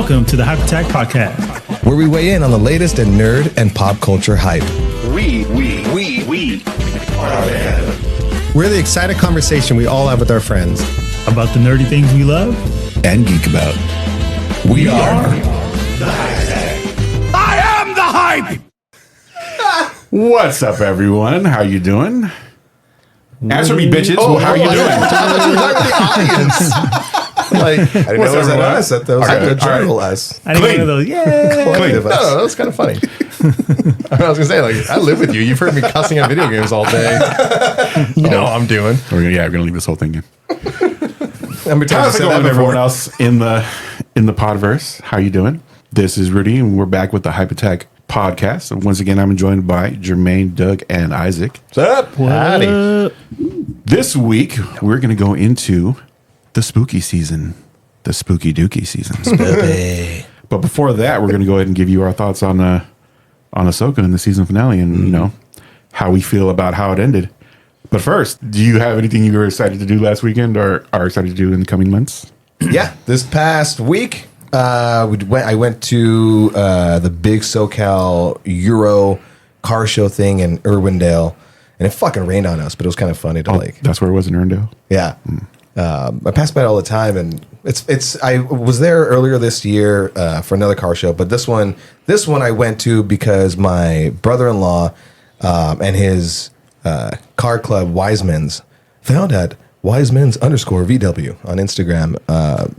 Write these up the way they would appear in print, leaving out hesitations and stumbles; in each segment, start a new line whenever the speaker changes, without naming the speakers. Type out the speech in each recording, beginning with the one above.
Welcome to the Hype Attack Podcast,
where we weigh in on the latest in nerd and pop culture hype.
We are the
We're the excited conversation we all have with our friends
about the nerdy things we love
And geek about.
We are the Hype. I am the Hype! What's up, everyone? How you doing? Answer me, bitches. How you doing?
I didn't know it was an us. That was like a general us.
I didn't know those. Yeah.
Collective us. No, that was kind of funny. I was gonna say, like, I live with you. You've heard me cussing on video games all day. You know what I'm doing.
We're gonna leave this whole thing in.
How's
it going, everyone else in the podverse? How you doing? This is Rudy, and we're back with the Hype Attack Podcast. And once again, I'm joined by Jermaine, Doug, and Isaac.
What's up? Howdy.
This week, we're going to go into the spooky season, the spooky dookie season.
Spooky.
But before that, we're going to go ahead and give you our thoughts on Ahsoka and the season finale, and you know how we feel about how it ended. But first, do you have anything you were excited to do last weekend, or are excited to do in the coming months?
Yeah, this past week, I went to the big SoCal Euro car show thing in Irwindale, and it fucking rained on us, but it was kind of funny to
That's where it was in Irwindale.
Yeah. I pass by it all the time, and it's. I was there earlier this year for another car show, but this one I went to because my brother-in-law and his car club Wiseman's found at Wiseman's_VW on Instagram.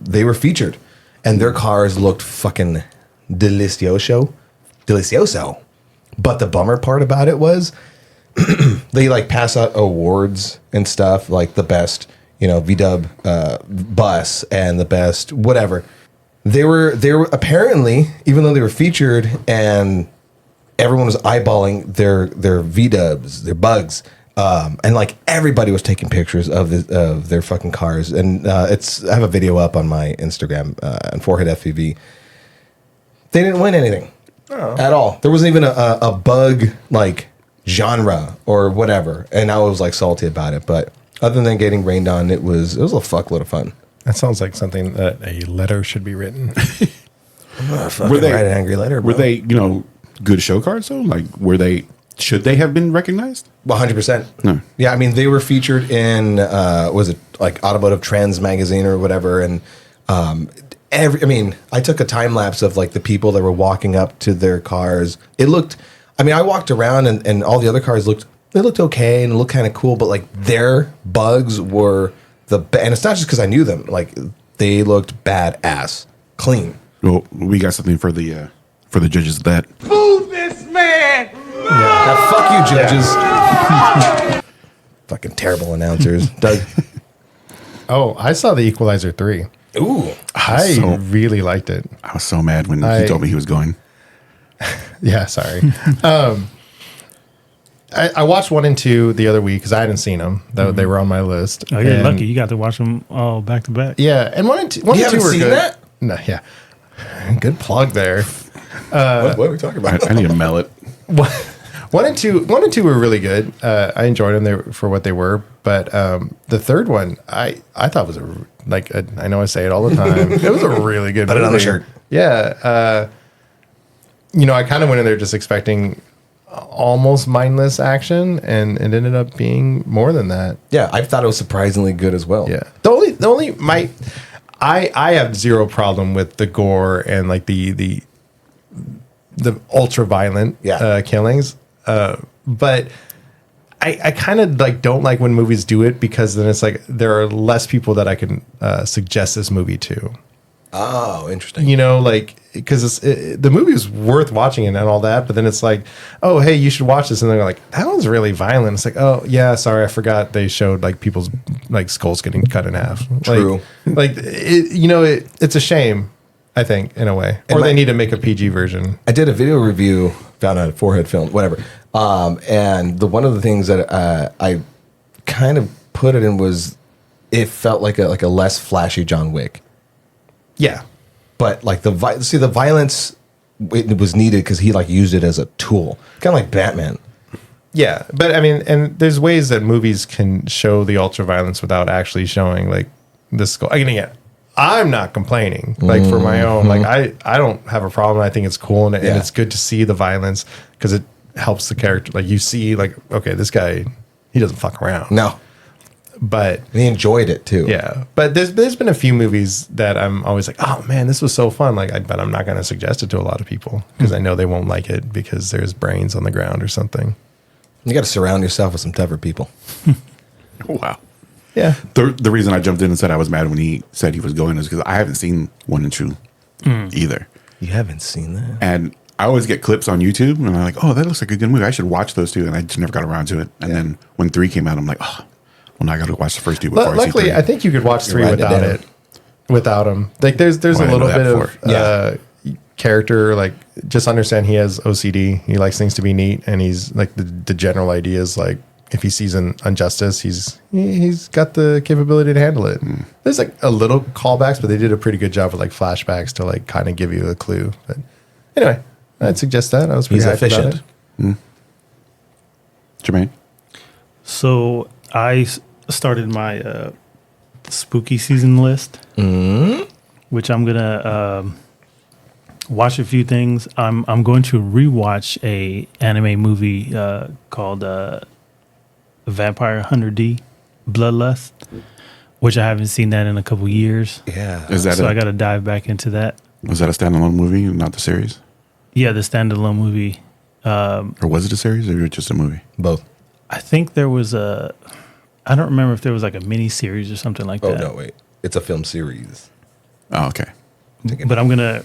They were featured, and their cars looked fucking delicioso. But the bummer part about it was they like pass out awards and stuff, like the best, VW bus and the best whatever. They were apparently, even though they were featured and everyone was eyeballing their VWs, their bugs, and like everybody was taking pictures of their fucking cars. And I have a video up on my Instagram on Forehead FPV. They didn't win anything at all. There wasn't even a bug like genre or whatever, and I was like salty about it. But other than getting rained on, it was a fuckload of fun.
That sounds like something that a letter should be written.
Were they write an angry letter? Bro.
Were they good show cars though? Like should they have been recognized?
100%.
No.
Yeah, I mean they were featured in was it like Automotive Trends magazine or whatever, and I took a time lapse of like the people that were walking up to their cars. It looked, I walked around and all the other cars looked okay and looked kind of cool, but like their bugs were and it's not just because I knew them, like they looked badass, clean.
Well, we got something for the judges of that.
Move this man!
Now, fuck you, judges. Fucking terrible announcers. Doug.
Oh, I saw The Equalizer 3.
Ooh.
I really liked it.
I was so mad when he told me he was going.
Yeah, sorry. I watched 1 and 2 the other week because I hadn't seen them. They were on my list.
Oh, you're lucky. You got to watch them all back to back.
Yeah, and 1 and 2 were
seen
good.
That?
No, yeah. Good plug there.
What are we talking about?
I need to mail it.
1 and 2 were really good. I enjoyed them for what they were, but the third one I thought was I know I say it all the time. It was a really good movie.
Put it on the shirt.
Yeah. I kind of went in there just expecting almost mindless action, and it ended up being more than that.
Yeah, I thought it was surprisingly good as well.
Yeah. I have zero problem with the gore and like the ultra violent killings. But I kind of like don't like when movies do it, because then it's like there are less people that I can suggest this movie to.
Oh, interesting.
Because the movie is worth watching and all that, but then it's like, oh, hey, you should watch this, and they're like, that one's really violent. It's like, oh yeah, sorry, I forgot they showed like people's like skulls getting cut in half.
True.
It's a shame, I think, in a way, or they need to make a PG version.
I did a video review found on Forehead Film, whatever, and one of the things that I kind of put it in was it felt like a less flashy John Wick.
Yeah.
But like the violence, it was needed because he like used it as a tool, kind of like Batman.
Yeah, but and there's ways that movies can show the ultra violence without actually showing like the skull. I'm not complaining. Like for my own, like I don't have a problem. I think it's cool and it's good to see the violence because it helps the character. Like you see, like okay, this guy he doesn't fuck around.
No,
but
he enjoyed it too.
Yeah, but there's been a few movies that I'm always like, oh man, this was so fun. Like, but I'm not going to suggest it to a lot of people because I know they won't like it because there's brains on the ground or something.
You got to surround yourself with some tougher people.
Wow.
Yeah.
The reason I jumped in and said I was mad when he said he was going is because I haven't seen One and Two either.
You haven't seen that?
And I always get clips on YouTube and I'm like, oh, that looks like a good movie. I should watch those two. And I just never got around to it. And then when 3 came out, I'm like, oh, well, now I got to watch the first two before I see
Luckily,
3.
I think you could watch 3
writing it
without
down.
it. Without him. Like there's
Well, I
a
didn't
little
know
bit
that
of character, like just understand he has OCD. He likes things to be neat and he's like the general idea is like if he sees an injustice, he's got the capability to handle it. There's like a little callbacks, but they did a pretty good job with like flashbacks to like kind of give you a clue. But anyway, I'd suggest that. I was pretty
He's
hyped about
efficient.
it.
Jermaine?
So I started my spooky season list, which I'm gonna watch a few things. I'm going to rewatch a anime movie called Vampire Hunter D, Bloodlust, which I haven't seen that in a couple years.
Yeah.
Is that
So I got to dive back into that.
was that a standalone movie, not the series?
Yeah, the standalone movie.
Or was it a series or was it just a movie?
Both.
I think there was I don't remember if there was like a mini series or something like
Oh,
that.
no, wait. It's a film series.
Oh, okay.
But I'm gonna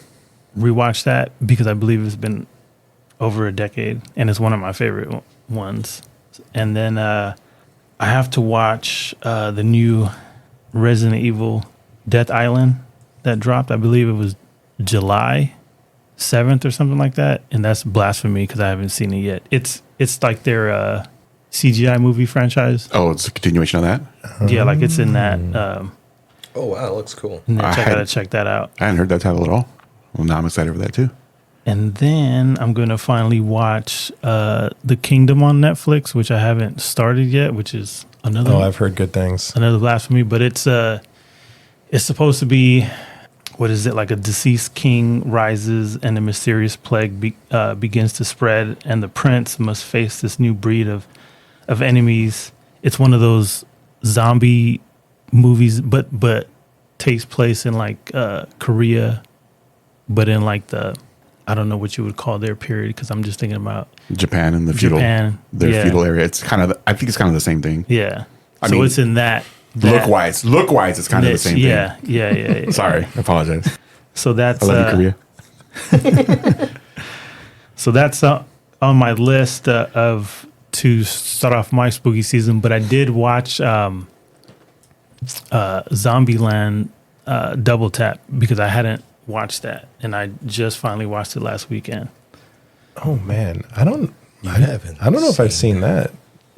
rewatch that because I believe it's been over a decade and it's one of my favorite ones. And then I have to watch the new Resident Evil Death Island that dropped. I believe it was July 7th or something like that, and that's blasphemy because I haven't seen it yet. It's like their CGI movie franchise.
Oh, it's a continuation of that?
Yeah, like it's in that.
Oh, wow. It looks cool.
And then
I
gotta
had-
check that out.
I hadn't heard that title at all. Well, now I'm excited for that too.
And then I'm going to finally watch The Kingdom on Netflix, which I haven't started yet, which is another
Oh, I've heard good things.
another blasphemy, but it's supposed to be, what is it, like a deceased king rises and a mysterious plague begins to spread and the prince must face this new breed of enemies. It's one of those zombie movies, but takes place in like Korea, but in like I don't know what you would call their period because I'm just thinking about
Japan and the feudal,
Japan,
their
yeah.
feudal area. It's kind of, I think it's kind of the same thing.
yeah.
I
So
mean,
it's in that
Look wise, it's kind of the same
yeah,
thing.
yeah.
Sorry, I apologize.
So that's
I love you, Korea.
so that's on my list of to start off my spooky season. But I did watch Zombieland Double Tap because I hadn't watched that, and I just finally watched it last weekend.
Oh man, I don't
haven't
know if I've seen that.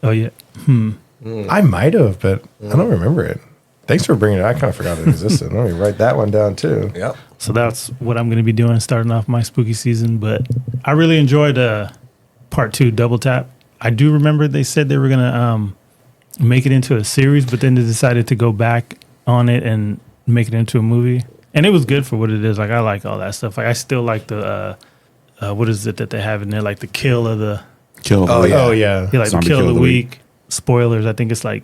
Oh yeah,
I might have, but I don't remember it. Thanks for bringing it. I kind of forgot it existed. Let me write that one down too.
Yep.
so that's what I'm going to be doing starting off my spooky season. But I really enjoyed part 2 Double Tap. I do remember they said they were going to make it into a series, but then they decided to go back on it and make it into a movie. And it was good for what it is. Like I like all that stuff. Like I still like the what is it that they have in there? Like the kill of the
Kill.
Oh, yeah.
Oh yeah.
like
Zombie
the kill of the week. Spoilers. I think it's like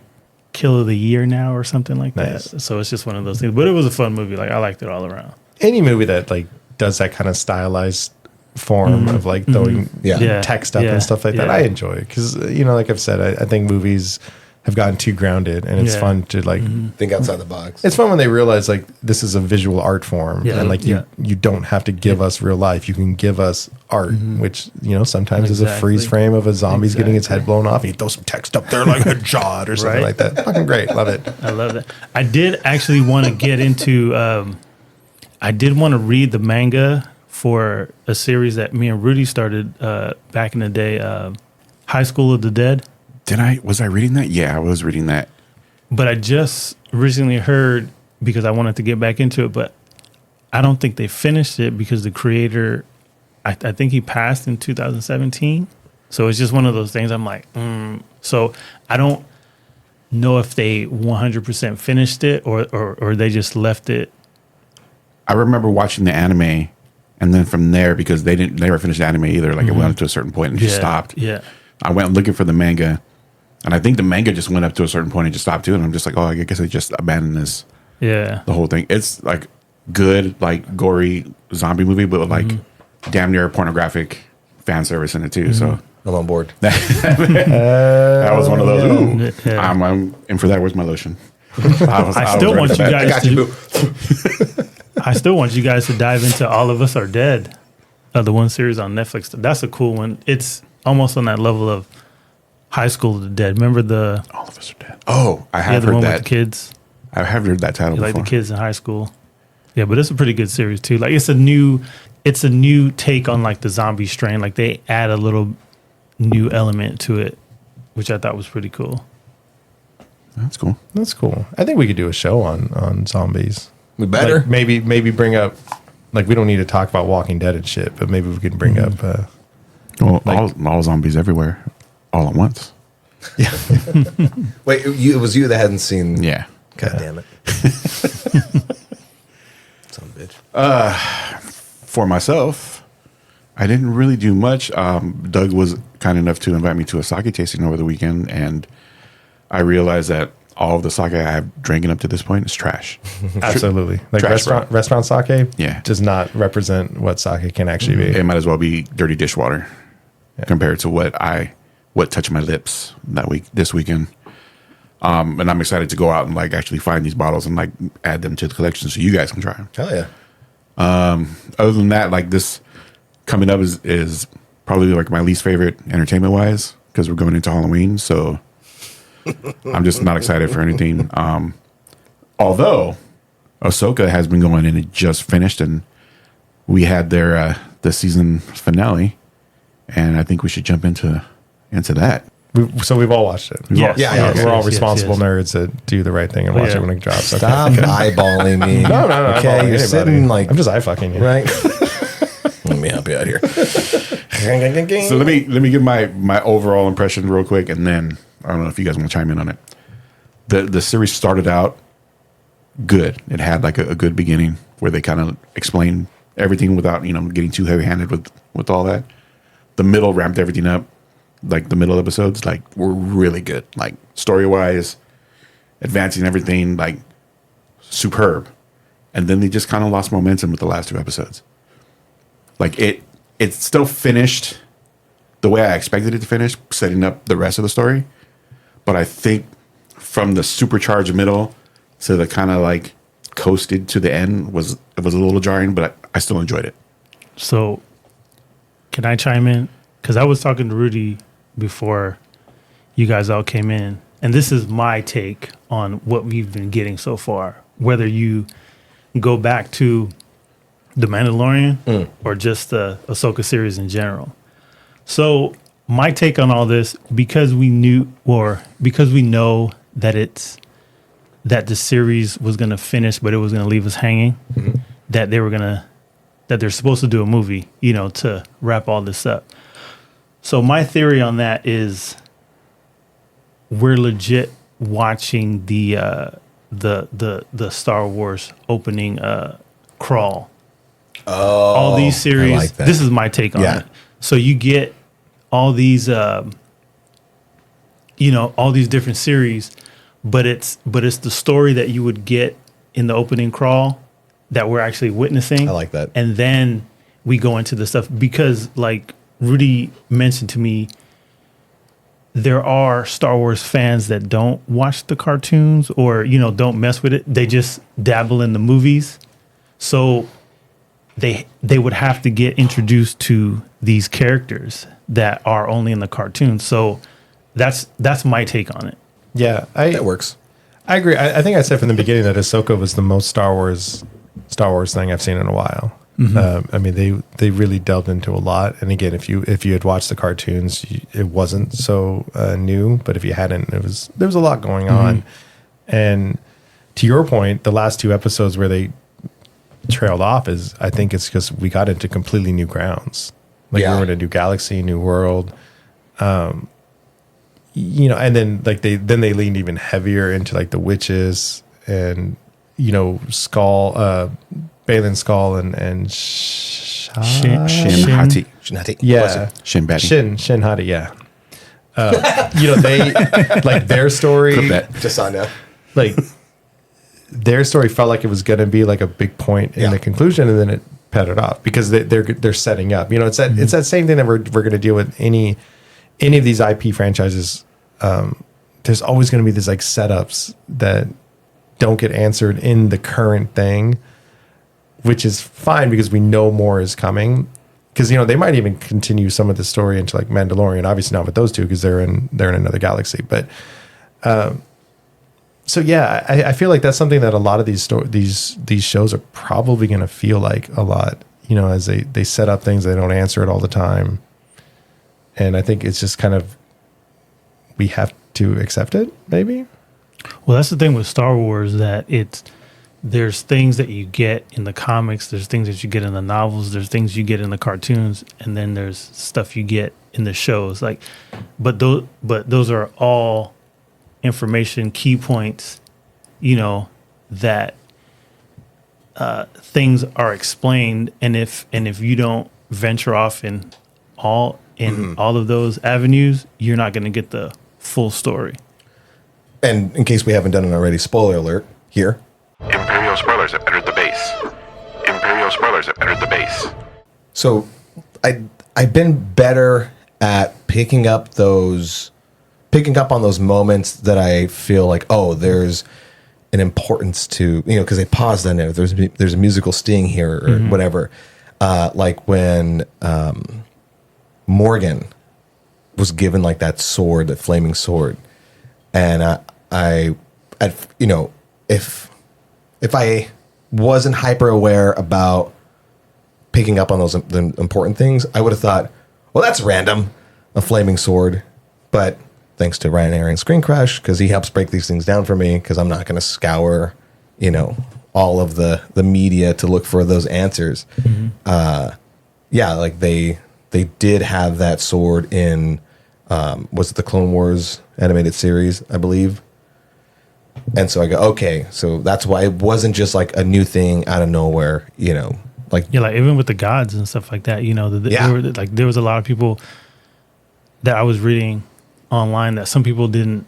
kill of the year now or something like
Nice.
that. So it's just one of those things. But it was a fun movie. Like I liked it all around.
Any movie that like does that kind of stylized form of like throwing
Yeah.
text up
Yeah.
and stuff like that,
Yeah.
I enjoy because like I've said, I think movies have gotten too grounded, and it's
Yeah.
fun to like.
Think outside the box.
It's fun when they realize like this is a visual art form,
Yeah.
and like you don't have to give us real life. You can give us art, which sometimes is a
Exactly.
freeze frame of a zombie's getting its head
Exactly.
blown off. And you throw some text up there like a jawed or something
Right.
like that. Fucking great, love it.
I love that. I did actually want to get into. I did want to read the manga for a series that me and Rudy started back in the day, High School of the Dead.
Was I reading that? Yeah, I was reading that.
But I just recently heard because I wanted to get back into it, but I don't think they finished it because the creator, I think he passed in 2017. So it's just one of those things. I'm like, So I don't know if they 100% finished it or they just left it
I remember watching the anime, and then from there, because they never finished the anime either. Like it went up to a certain point and just stopped.
Yeah.
I went looking for the manga, and I think the manga just went up to a certain point and just stopped too. And I'm just like, oh, I guess they just abandoned this.
Yeah.
The whole thing. It's like good, like gory zombie movie, but like damn near pornographic fan service in it too. So
I'm on board.
that was one of those. Ooh,
Yeah.
I'm in for that. Where's my lotion?
I still want you
I
guys
got you,
to.
boo.
I still want you guys to dive into All of Us Are Dead, the one series on Netflix. That's a cool one. It's almost on that level of High School of the Dead. Remember the
All of Us Are Dead. Oh, I
yeah,
have
the
heard
one with
that.
the kids,
I have heard that title
like
before.
the kids in high school. Yeah, but it's a pretty good series too. Like it's a new take on like the zombie strain. Like they add a little new element to it, which I thought was pretty cool.
That's cool.
That's cool. I think we could do a show on zombies.
We better.
Like maybe bring up, like, we don't need to talk about Walking Dead and shit, but maybe we could bring up.
Well,
Like-
all zombies everywhere, all at once.
Wait, it was you that hadn't seen.
Yeah.
God damn it. Son of a bitch.
For myself, I didn't really do much. Doug was kind enough to invite me to a sake tasting over the weekend, and I realized that all of the sake I have drinking up to this point is trash.
Absolutely. Like
Trash,
restaurant sake
Yeah.
does not represent what sake can actually be.
It might as well be dirty dishwater compared to what touched my lips this weekend. And I'm excited to go out and like actually find these bottles and like add them to the collection so you guys can try them.
Hell yeah.
Other than that, like this coming up is probably like my least favorite entertainment wise because we're going into Halloween. So I'm just not excited for anything. Although Ahsoka has been going and it just finished, and we had their the season finale, and I think we should jump into that.
So we've all watched it.
Yes,
Yeah,
yes,
yeah,
We're all
yes,
responsible
yes.
nerds that do the right thing and watch
yeah.
it when it drops.
Stop eyeballing me.
No,
Okay,
eyeballing
you're
anybody.
sitting like
I'm just eye fucking you.
right. Let me help you out here.
So let me give my overall impression real quick, and then I don't know if you guys want to chime in on it. The series started out good. It had like a good beginning where they kind of explained everything without getting too heavy handed with all that. The middle ramped everything up. Like the middle episodes, like were really good. Like story wise, advancing everything, like superb. And then they just kind of lost momentum with the last two episodes. Like it still finished the way I expected it to finish, setting up the rest of the story. But I think from the supercharged middle to the kind of like coasted to the end was a little jarring, but I still enjoyed it.
So, can I chime in? Because I was talking to Rudy before you guys all came in, and this is my take on what we've been getting so far. Whether you go back to The Mandalorian or just the Ahsoka series in general. So, my take on all this, because we know that that the series was going to finish, but it was going to leave us hanging, that they're supposed to do a movie, to wrap all this up. So my theory on that is we're legit watching the Star Wars opening crawl.
Oh,
All these series.
I like that.
This is my take on
Yeah.
it. So you get all these all these different series, but it's the story that you would get in the opening crawl that we're actually witnessing.
I like that.
And then we go into the stuff because like Rudy mentioned to me, there are Star Wars fans that don't watch the cartoons or, don't mess with it. They just dabble in the movies. So they would have to get introduced to these characters that are only in the cartoons. So that's my take on it.
Yeah,
That works.
I agree. I think I said from the beginning that Ahsoka was the most Star Wars thing I've seen in a while. I mean, they really delved into a lot. And again, if you had watched the cartoons, it wasn't so new. But if you hadn't, there was a lot going on. And to your point, the last two episodes where they trailed off I think it's because we got into completely new grounds. Like
Yeah.
we were in a new galaxy, new world. And then like they leaned even heavier into like the witches and Skull, Balin Skull and
Shin Hati.
Shinati.
yeah,
Shin Batty.
Shin Hati, yeah. They like their story,
Clip that.
Just on now.
like their story felt like it was going to be like a big point in
Yeah.
the conclusion, and then it pettered off because they're setting up. It's that same thing that we're going to deal with any of these IP franchises. There's always going to be these like setups that don't get answered in the current thing, which is fine because we know more is coming. Because they might even continue some of the story into like Mandalorian. Obviously not with those two because they're in another galaxy. But so yeah, I feel like that's something that a lot of these shows are probably going to feel like a lot. As they set up things, they don't answer it all the time, and I think it's just kind of we have to accept it. Maybe.
Well, that's the thing with Star Wars, that there's things that you get in the comics, there's things that you get in the novels, there's things you get in the cartoons, and then there's stuff you get in the shows. But those are all information, key points, that things are explained, and if you don't venture off in all of those avenues, you're not going to get the full story.
And in case we haven't done it already, spoiler alert here.
Imperial spoilers have entered the base. Imperial spoilers have entered the base.
So I've been better at picking up on those moments that I feel like, oh, there's an importance to, because they paused on it. There's a musical sting here or whatever. Like when Morgan was given like that sword, that flaming sword, and if I wasn't hyper aware about picking up on those the important things, I would have thought, well, that's random, a flaming sword. But thanks to Ryan Aaron's Screen Crush, because he helps break these things down for me, because I'm not going to scour, all of the media to look for those answers. Yeah, like they did have that sword in, was it the Clone Wars animated series, I believe? And so I go, okay, so that's why it wasn't just like a new thing out of nowhere, like
Even with the gods and stuff like that, there was a lot of people that I was reading online that some people didn't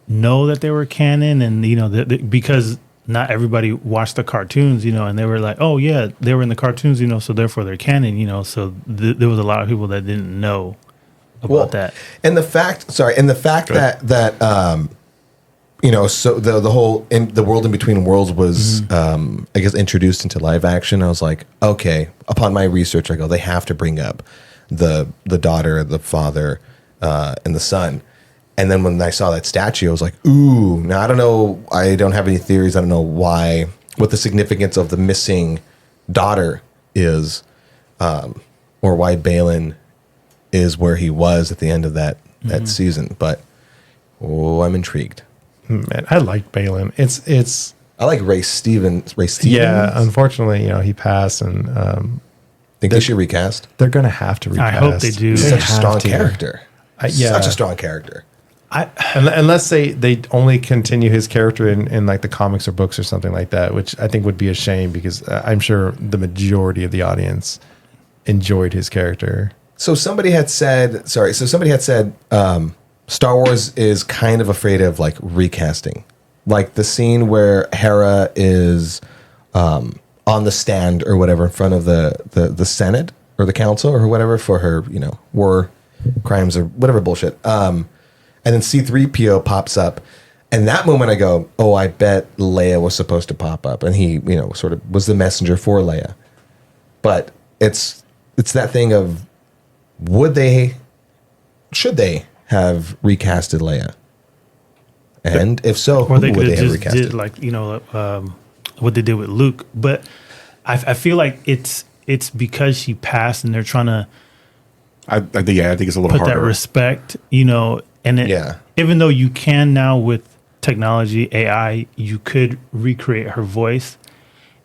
know that they were canon, and because not everybody watched the cartoons, and they were like, oh yeah, they were in the cartoons, so therefore they're canon, so there was a lot of people that didn't know about that.
And the fact that so the whole the world in between worlds was I guess introduced into live action. I was like, okay, upon my research, I go, they have to bring up the daughter, the father, and the son. And then when I saw that statue, I was like, ooh, now I don't know, I don't have any theories. I don't know what the significance of the missing daughter is, or why Balin is where he was at the end of that season. But I'm intrigued.
Man, I like Balin. It's
I like Ray Stevens.
Yeah, unfortunately, he passed, and
Think they should recast?
they're gonna have to recast.
I hope they do.
He's
They
such a
have
strong
to.
character.
Yeah.
Such a strong character.
Unless they only continue his character in like the comics or books or something like that, which I think would be a shame because I'm sure the majority of the audience enjoyed his character.
So somebody had said, Star Wars is kind of afraid of like recasting. Like the scene where Hera is on the stand or whatever in front of the Senate or the council or whatever for her, war crimes or whatever bullshit. And then C-3PO pops up. And that moment I go, oh, I bet Leia was supposed to pop up. And he, sort of was the messenger for Leia. But it's that thing of should they have recasted Leia? And if so,
Or they
who would
could
they
have
have
just
recasted?
did like what they did with Luke. But I feel like it's because she passed and they're trying to
I think it's a little
put
harder.
that respect, and
Yeah.
even though you can now with technology, AI, you could recreate her voice,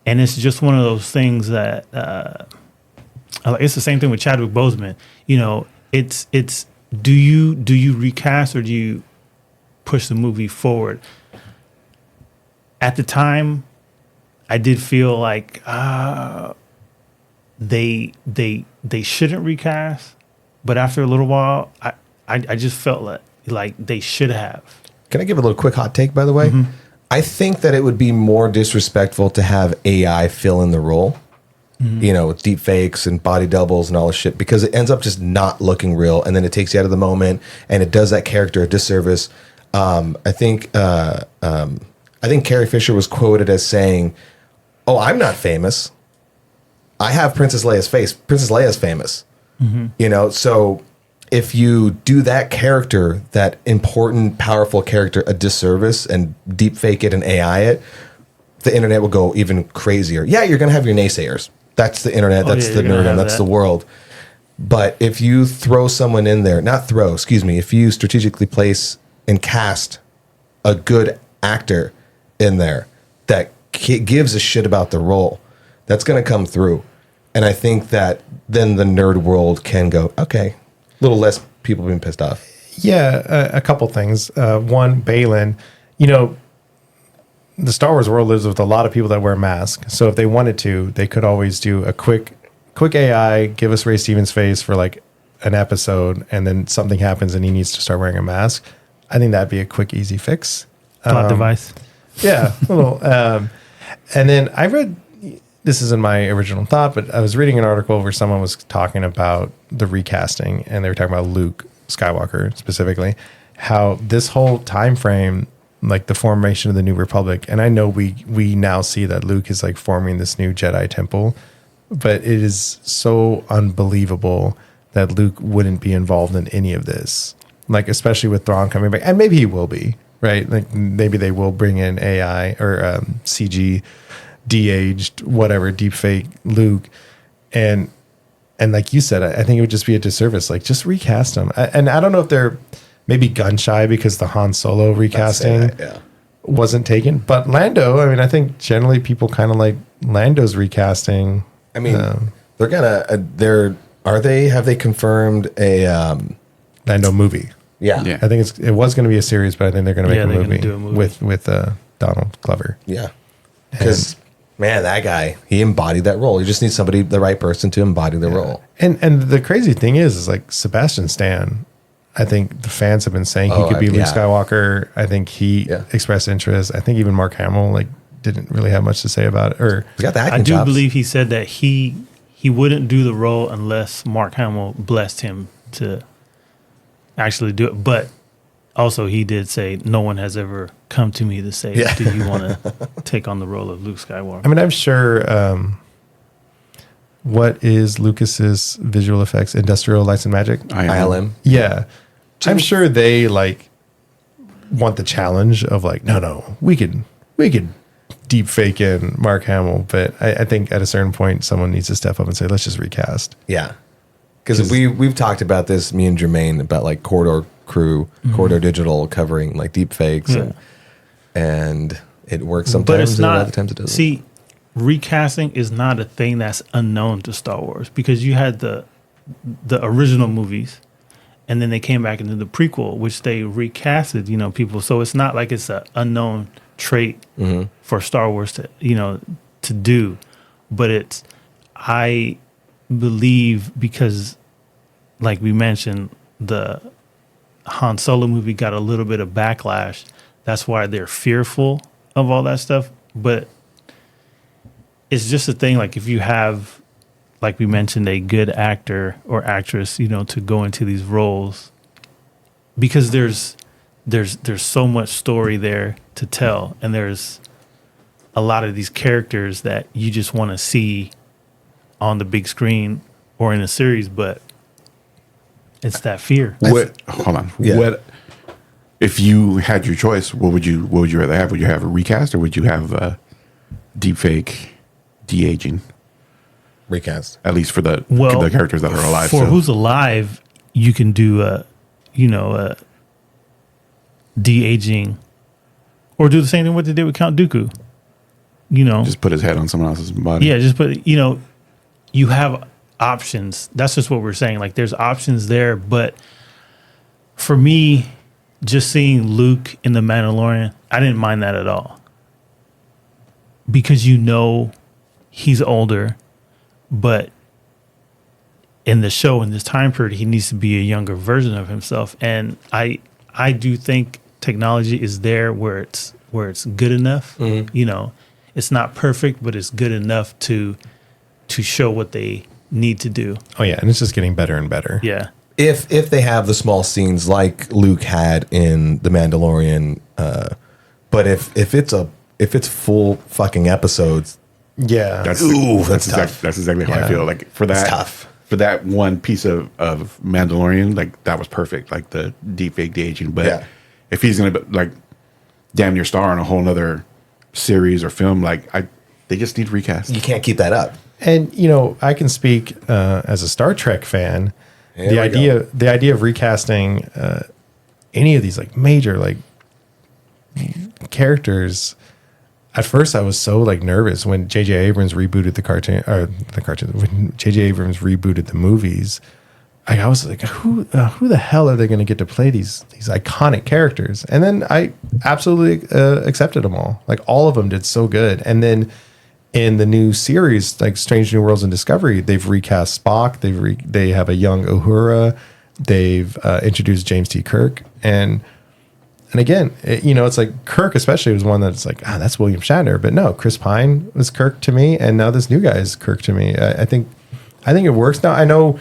and it's just one of those things that it's the same thing with Chadwick Boseman. It's do you recast or do you push the movie forward? At the time, I did feel like they shouldn't recast, but after a little while, I just felt like they should have.
Can I give a little quick hot take, by the way? I think that it would be more disrespectful to have AI fill in the role, you know, with deep fakes and body doubles and all this shit, because it ends up just not looking real, and then it takes you out of the moment, and it does that character a disservice. I think Carrie Fisher was quoted as saying, "Oh, I'm not famous. I have Princess Leia's face. Princess Leia's famous." You know, so if you do that character, that important, powerful character, a disservice and deep fake it and AI it, the internet will go even crazier. Yeah, you're going to have your naysayers. That's the internet. That's the nerdom. That's the world. But if you throw someone in there, if you strategically place and cast a good actor in there that gives a shit about the role, that's going to come through. And I think that then the nerd world can go, okay, a little less people being pissed off.
Yeah, a couple things. One, Balin, you know, the Star Wars world lives with a lot of people that wear masks. So if they wanted to, they could always do a quick AI, give us Ray Stevens' face for like an episode, and then something happens and he needs to start wearing a mask. I think that'd be a quick, easy fix.
Plot device.
Yeah, a little. And then I read, this isn't my original thought, but I was reading an article where someone was talking about the recasting, and they were talking about Luke Skywalker specifically, how this whole time frame, like the formation of the New Republic, and I know we now see that Luke is like forming this new Jedi temple, but it is so unbelievable that Luke wouldn't be involved in any of this, like especially with Thrawn coming back, and maybe he will be, right? Like maybe they will bring in AI or CG, de-aged, whatever, deep fake Luke, and like you said, I think it would just be a disservice. Like just recast him, and I don't know if they're maybe gun shy because the Han Solo recasting wasn't taken, but Lando. I mean, I think generally people kind of like Lando's recasting.
I mean, they're gonna. Have they confirmed a
Lando movie?
Yeah.
I think it was going to be a series, but I think they're going to make a movie with Donald Glover.
Yeah, because man, that guy, he embodied that role. You just need somebody, the right person, to embody the role.
And the crazy thing is like Sebastian Stan. I think the fans have been saying he could be Luke Skywalker. I think he expressed interest. I think even Mark Hamill didn't really have much to say about it. Or
he's got the acting
I do
chops.
believe he said that he wouldn't do the role unless Mark Hamill blessed him to actually do it. But also he did say no one has ever come to me to say, do you want to take on the role of Luke Skywalker?
I mean, I'm sure what is Lucas's visual effects, Industrial Lights and Magic?
ILM.
Yeah. I'm sure they want the challenge of no, we could deep fake in Mark Hamill, but I think at a certain point someone needs to step up and say, let's just recast.
Yeah. Because we've talked about this, me and Jermaine, about like Corridor Crew, Corridor Digital covering like deep fakes and it works sometimes,
but it's not,
and other times it doesn't.
See, recasting is not a thing that's unknown to Star Wars, because you had the original movies, and then they came back into the prequel, which they recasted, people. So it's not like it's an unknown trait for Star Wars to do, but I believe, because like we mentioned, the Han Solo movie got a little bit of backlash. That's why they're fearful of all that stuff. But it's just a thing, like if you have, like we mentioned, a good actor or actress, to go into these roles, because there's so much story there to tell, and there's a lot of these characters that you just want to see on the big screen or in a series, but it's that fear.
Hold on.
Yeah.
What if you had your choice? What would you rather have? Would you have a recast, or would you have a deep fake de-aging?
Recast.
At least for the characters that are alive.
For who's alive, you can do a de-aging, or do the same thing what they did with Count Dooku.
Just put his head on someone else's body.
Yeah, just put you have options. That's just what we're saying. Like there's options there, but for me, just seeing Luke in The Mandalorian, I didn't mind that at all. because you know he's older, but in the show in this time period he needs to be a younger version of himself. And I do think technology is there where it's good enough. You know, it's not perfect, but it's good enough to show what they need to do.
Oh yeah, and it's just getting better and better.
Yeah.
If they have the small scenes like Luke had in The Mandalorian, but if it's full fucking episodes,
Yeah.
That's
that's
that's exactly how
Yeah.
I feel. Like for that,
tough.
for that one piece of Mandalorian, like that was perfect. Like the deep fake de aging. But
Yeah.
if he's gonna be like damn near star in a whole nother series or film, like they just need to recast.
you can't keep that up.
And you know, I can speak as a Star Trek fan.
Here
The
we
idea,
go.
the idea of recasting any of these like major like characters. At first, I was so like nervous when J.J. Abrams rebooted when J.J. Abrams rebooted the movies. I was like, who the hell are they going to get to play these iconic characters? And then I absolutely accepted them all. Like all of them did so good. And then in the new series, like Strange New Worlds and Discovery, they've recast Spock. They have a young Uhura. They've introduced James T. Kirk. And again, it's like Kirk especially was one that's like, that's William Shatner. But no, Chris Pine was Kirk to me. And now this new guy is Kirk to me. I think it works. Now I know,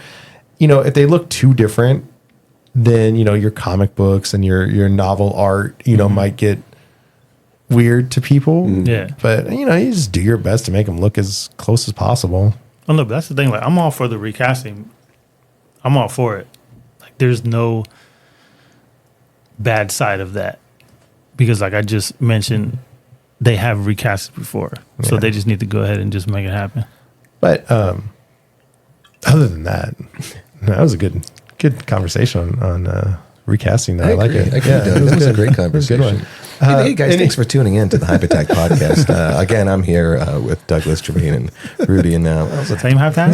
if they look too different, then, your comic books and your novel art, might get weird to people.
Yeah.
But, you just do your best to make them look as close as possible.
Oh no, but that's the thing. Like, I'm all for the recasting. I'm all for it. Like, there's no bad side of that because, like I just mentioned, they have recasted before, so
Yeah.
they just need to go ahead and just make it happen.
But other than that, that was a good conversation on recasting. That I like it.
I agree,
Yeah,
Doug.
it was
That was a
good.
great
It was a
conversation.
good one.
Hey guys,
any-
thanks for tuning in to the Hype Attack podcast. Again, I'm here with Douglas, Jermaine, and Rudy, and now
Same halftime.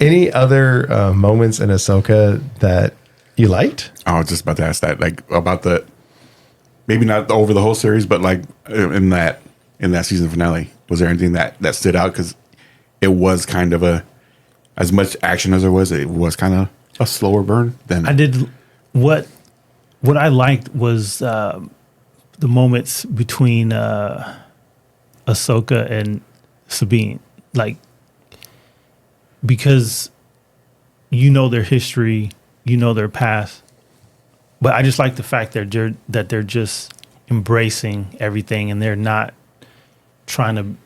Any other moments in Ahsoka that you liked?
I was just about to ask that, like about the maybe not over the whole series, but like in that season finale, was there anything that stood out? Because it was kind of as much action as there was, it was kind of a slower burn than
I did what I liked was the moments between Ahsoka and Sabine, like because their history, their past, but I just like the fact that they're just embracing everything and they're not trying to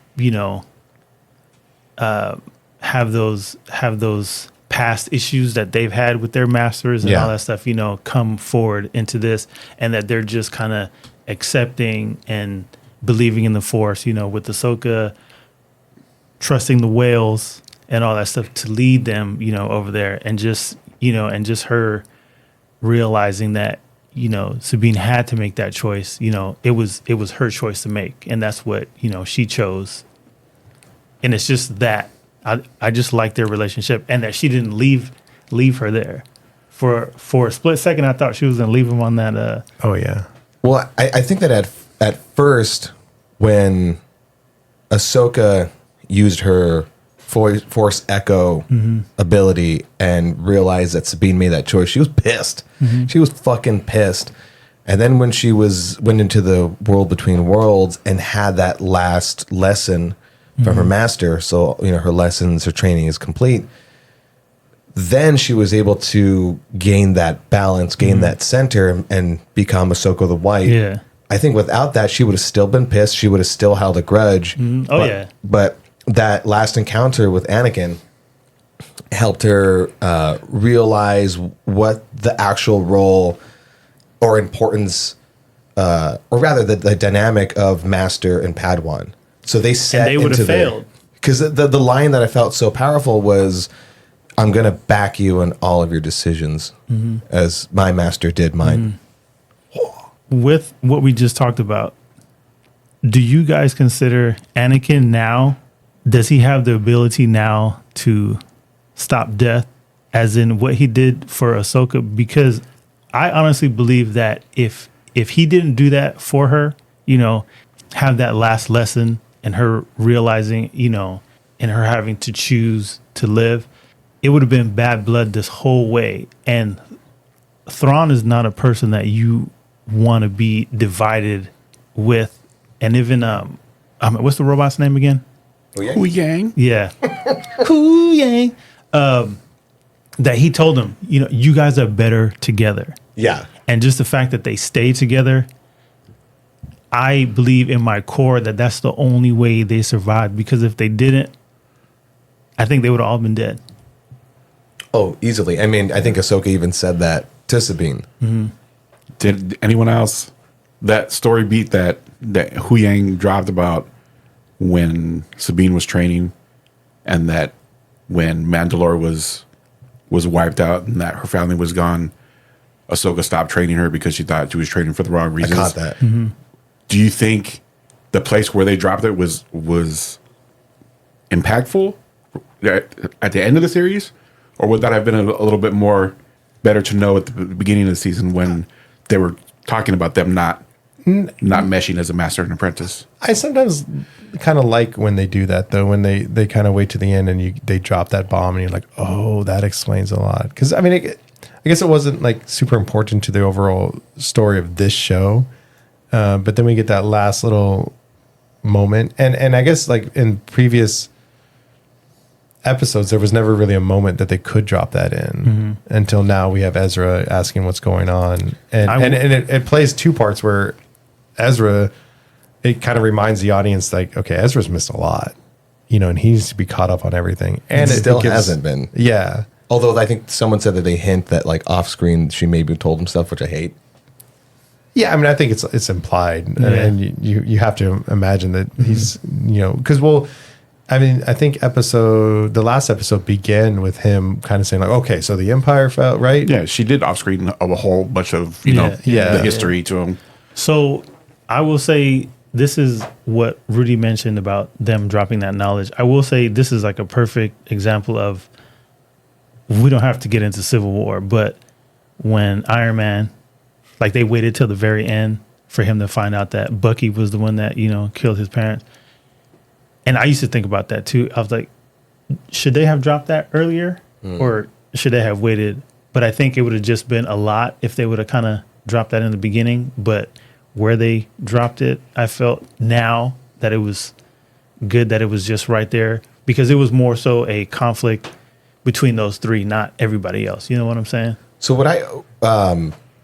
have those past issues that they've had with their masters and
Yeah.
all that stuff, come forward into this, and that they're just kind of accepting and believing in the Force, with Ahsoka trusting the whales and all that stuff to lead them, over there, and just her realizing that, Sabine had to make that choice. It was her choice to make, and that's what, she chose. And it's just that I just like their relationship, and that she didn't leave her there. For a split second, I thought she was going to leave him on that.
Oh yeah.
well, I think that at first when Ahsoka used her Force Echo ability and realized that Sabine made that choice, she was pissed. She was fucking pissed. And then when she went into the world between worlds and had that last lesson from her master, so her lessons, her training is complete. Then she was able to gain that balance, gain that center, and become Ahsoka the White.
Yeah.
I think without that, she would have still been pissed. She would have still held a grudge.
Oh,
but,
yeah.
But that last encounter with Anakin helped her realize what the actual role or importance, or rather the dynamic of Master and Padawan. So they set
they would have
into
failed.
Because the line that I felt so powerful was, I'm going to back you in all of your decisions as my master did mine.
With what we just talked about, do you guys consider Anakin now, does he have the ability now to stop death, as in what he did for Ahsoka? Because I honestly believe that if he didn't do that for her, have that last lesson and her realizing, and her having to choose to live, it would have been bad blood this whole way. And Thrawn is not a person that you want to be divided with. And even what's the robot's name again?
Hu Yang.
Yeah. Hu Yang. That he told him, you guys are better together.
Yeah.
And just the fact that they stay together, I believe in my core that that's the only way they survived. Because if they didn't, I think they would have all been dead.
Oh, easily. I mean, I think Ahsoka even said that to Sabine.
Mm-hmm.
Did anyone else that story beat that Hu Yang dropped about when Sabine was training, and that when Mandalore was wiped out and that her family was gone, Ahsoka stopped training her because she thought she was training for the wrong reasons?
I caught that.
Mm-hmm.
Do you think the place where they dropped it was impactful at the end of the series, or would that have been a little bit more better to know at the beginning of the season when they were talking about them not meshing as a master and apprentice?
I sometimes kind of like when they do that, though, when they kind of wait to the end and they drop that bomb and you're like, oh, that explains a lot. Because, I mean, I guess it wasn't like super important to the overall story of this show. But then we get that last little moment. And I guess like in previous episodes, there was never really a moment that they could drop that in until now we have Ezra asking what's going on. And it plays two parts where Ezra, it kind of reminds the audience like, okay, Ezra's missed a lot, and he needs to be caught up on everything. And
it still hasn't been.
Yeah.
Although I think someone said that they hint that like off screen she maybe told him stuff, which I hate.
Yeah, I mean, I think it's implied, and you have to imagine that he's because I mean, I think the last episode began with him kind of saying like, okay, so the Empire fell, right?
Yeah, she did off screen a whole bunch of the history to him.
So I will say this is what Rudy mentioned about them dropping that knowledge. I will say this is like a perfect example of, we don't have to get into Civil War, but when Iron Man, like they waited till the very end for him to find out that Bucky was the one that, killed his parents. And I used to think about that too. I was like, should they have dropped that earlier or should they have waited? But I think it would have just been a lot if they would have kind of dropped that in the beginning. But where they dropped it, I felt now that it was good that it was just right there, because it was more so a conflict between those three, not everybody else. You know what I'm saying?
So what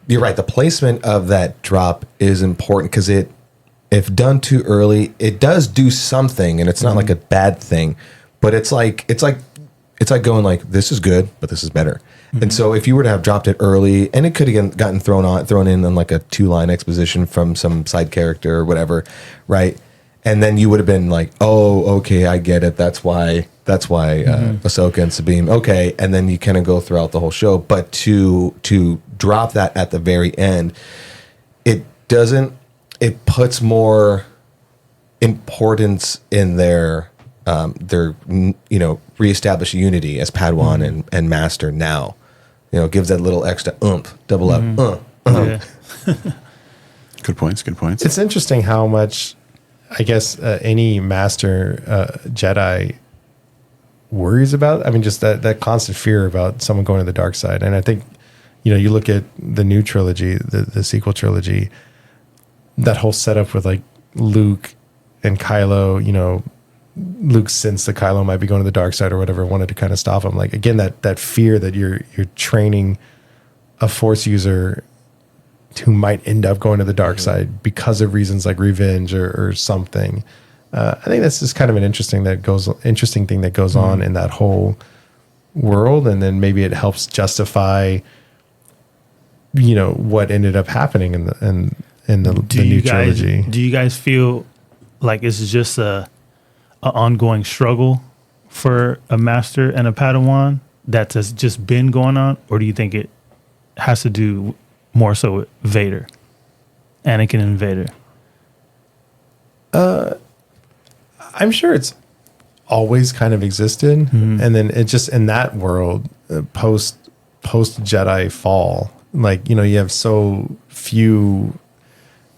you're right. The placement of that drop is important because if done too early, it does do something, and it's not like a bad thing, but it's like going like, this is good, but this is better. And so if you were to have dropped it early, and it could have gotten thrown in on like a 2-line exposition from some side character or whatever, right? And then you would have been like, oh, okay, I get it. That's why Ahsoka and Sabine, okay. And then you kind of go throughout the whole show. But to drop that at the very end, it puts more importance in their reestablish unity as Padawan and Master now. Gives that little extra double up.
Yeah.
Good points.
It's interesting how much, I guess, any Master Jedi worries about. I mean, just that constant fear about someone going to the dark side. And I think, you look at the new trilogy, the sequel trilogy, that whole setup with like Luke and Kylo, Luke sensed that Kylo might be going to the dark side or whatever, wanted to kind of stop him. Like, again, that fear that you're training a Force user who might end up going to the dark side because of reasons like revenge or something. I think that's just kind of an interesting thing that goes on in that whole world. And then maybe it helps justify, what ended up happening in the new trilogy.
Do you guys feel like it's just a ongoing struggle for a Master and a Padawan that has just been going on, or do you think it has to do more so with Vader, Anakin and Vader?
I'm sure it's always kind of existed, and then it just in that world post Jedi fall, like you have so few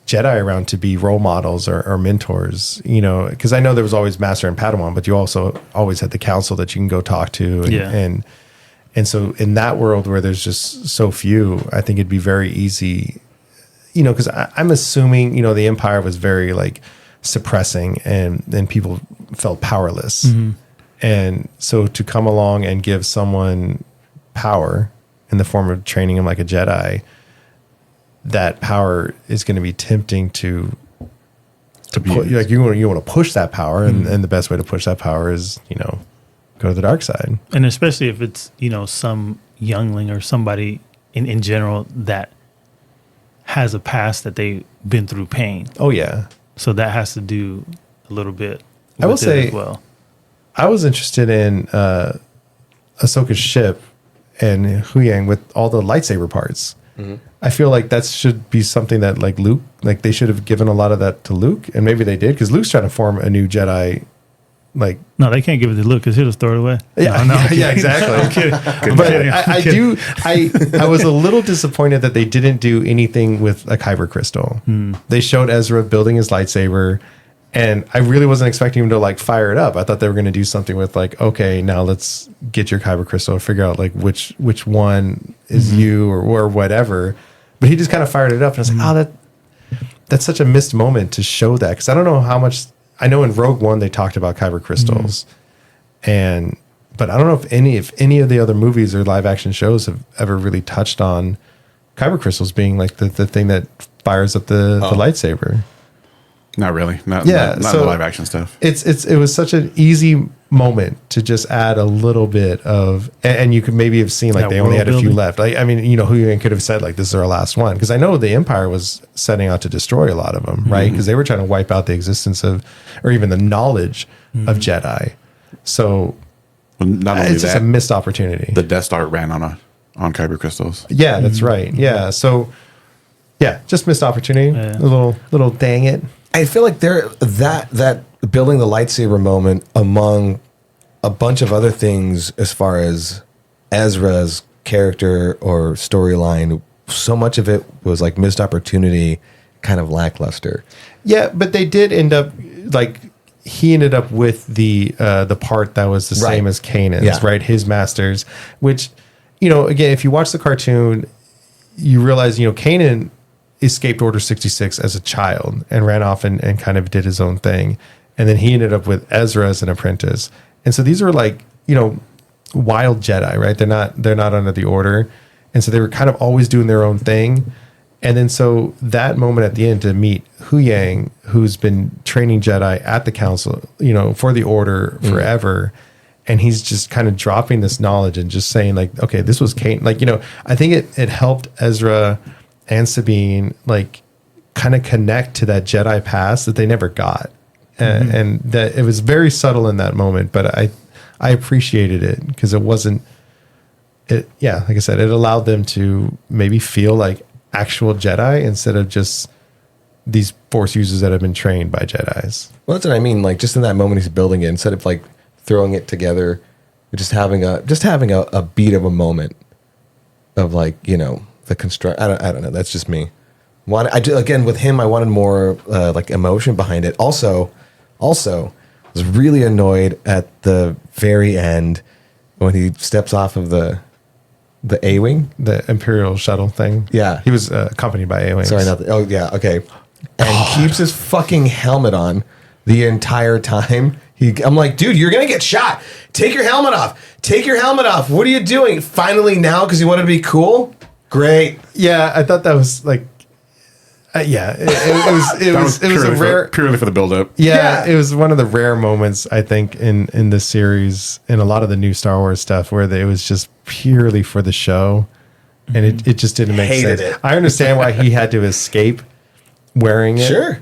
Jedi around to be role models or mentors, you know, because I know there was always Master and Padawan, but you also always had the council that you can go talk to. And so in that world where there's just so few, I think it'd be very easy, you know, because I'm assuming, you know, the Empire was very like suppressing and people felt powerless. And so to come along and give someone power in the form of training him like a Jedi, that power is going to be tempting to like you want to push that power, and the best way to push that power is, you know, go to the dark side.
And especially if it's, you know, some youngling or somebody in general that has a past that they've been through pain.
Oh yeah.
So that has to do a little bit with
I will
it
say
as well.
I was interested in Ahsoka's ship and Huyang with all the lightsaber parts. I feel like that should be something that like Luke, like they should have given a lot of that to Luke, and maybe they did, because Luke's trying to form a new Jedi. Like,
no, they can't give it to Luke because he'll just throw it away.
Yeah,
no,
yeah, exactly.
I'm kidding.
But I was a little disappointed that they didn't do anything with a kyber crystal. They showed Ezra building his lightsaber, and I really wasn't expecting him to like fire it up. I thought they were going to do something with like, okay, now let's get your kyber crystal and figure out like which one is you or whatever. But he just kind of fired it up, and I was like, that's such a missed moment to show that, because I don't know how much. I know in Rogue One they talked about kyber crystals, but I don't know if any of the other movies or live action shows have ever really touched on kyber crystals being like the thing that fires up the lightsaber.
Not really. Not
so
the live action stuff.
It was such an easy moment to just add a little bit of, and you could maybe have seen like
That
they only had a few
world
left. Like, I mean, you know, who could have said like this is our last one, because I know the Empire was setting out to destroy a lot of them, right? Because they were trying to wipe out the existence of, or even the knowledge of Jedi. So
Well, not only
it's just a
that,
missed opportunity.
the Death Star ran on kyber crystals.
Yeah, that's right. Yeah, so yeah, just missed opportunity.
Yeah.
A little dang it.
I feel like that building the lightsaber moment among a bunch of other things as far as Ezra's character or storyline, so much of it was like missed opportunity, kind of lackluster.
Yeah, but they did end up like he ended up with the part that was the
Right.
same as Kanan's,
Yeah.
right? His masters, which, you know, again, if you watch the cartoon, you realize, you know, Kanan escaped Order 66 as a child and ran off and kind of did his own thing. And then he ended up with Ezra as an apprentice. And so these were like, you know, wild Jedi, right? They're not under the Order. And so they were kind of always doing their own thing. And then so that moment at the end to meet Huyang, who's been training Jedi at the council, you know, for the Order forever. And he's just kind of dropping this knowledge and just saying like, okay, this was Kanan. Like, you know, I think it helped Ezra and Sabine like kind of connect to that Jedi past that they never got. And that it was very subtle in that moment, but I appreciated it because it wasn't it. Yeah. Like I said, it allowed them to maybe feel like actual Jedi instead of just these Force users that have been trained by Jedis.
Well, that's what I mean. Like just in that moment, he's building it instead of like throwing it together, just having a beat of a moment of like, you know, the construct. I don't know. That's just me. Again with him, I wanted more like emotion behind it. Also, was really annoyed at the very end when he steps off of the A-wing,
The Imperial shuttle thing.
Yeah.
He was accompanied by A-Wings.
Sorry, not the, oh yeah, okay, and keeps his fucking helmet on the entire time. I'm like, dude, you're gonna get shot. Take your helmet off. Take your helmet off. What are you doing? Finally now because you want to be cool? Great.
Yeah, I thought that was like, yeah, it was a rare,
purely for the build up.
yeah, it was one of the rare moments I think in the series, in a lot of the new Star Wars stuff, where it was just purely for the show, and it just didn't make
Hated
sense.
it.
I understand why he had to escape wearing it,
Sure.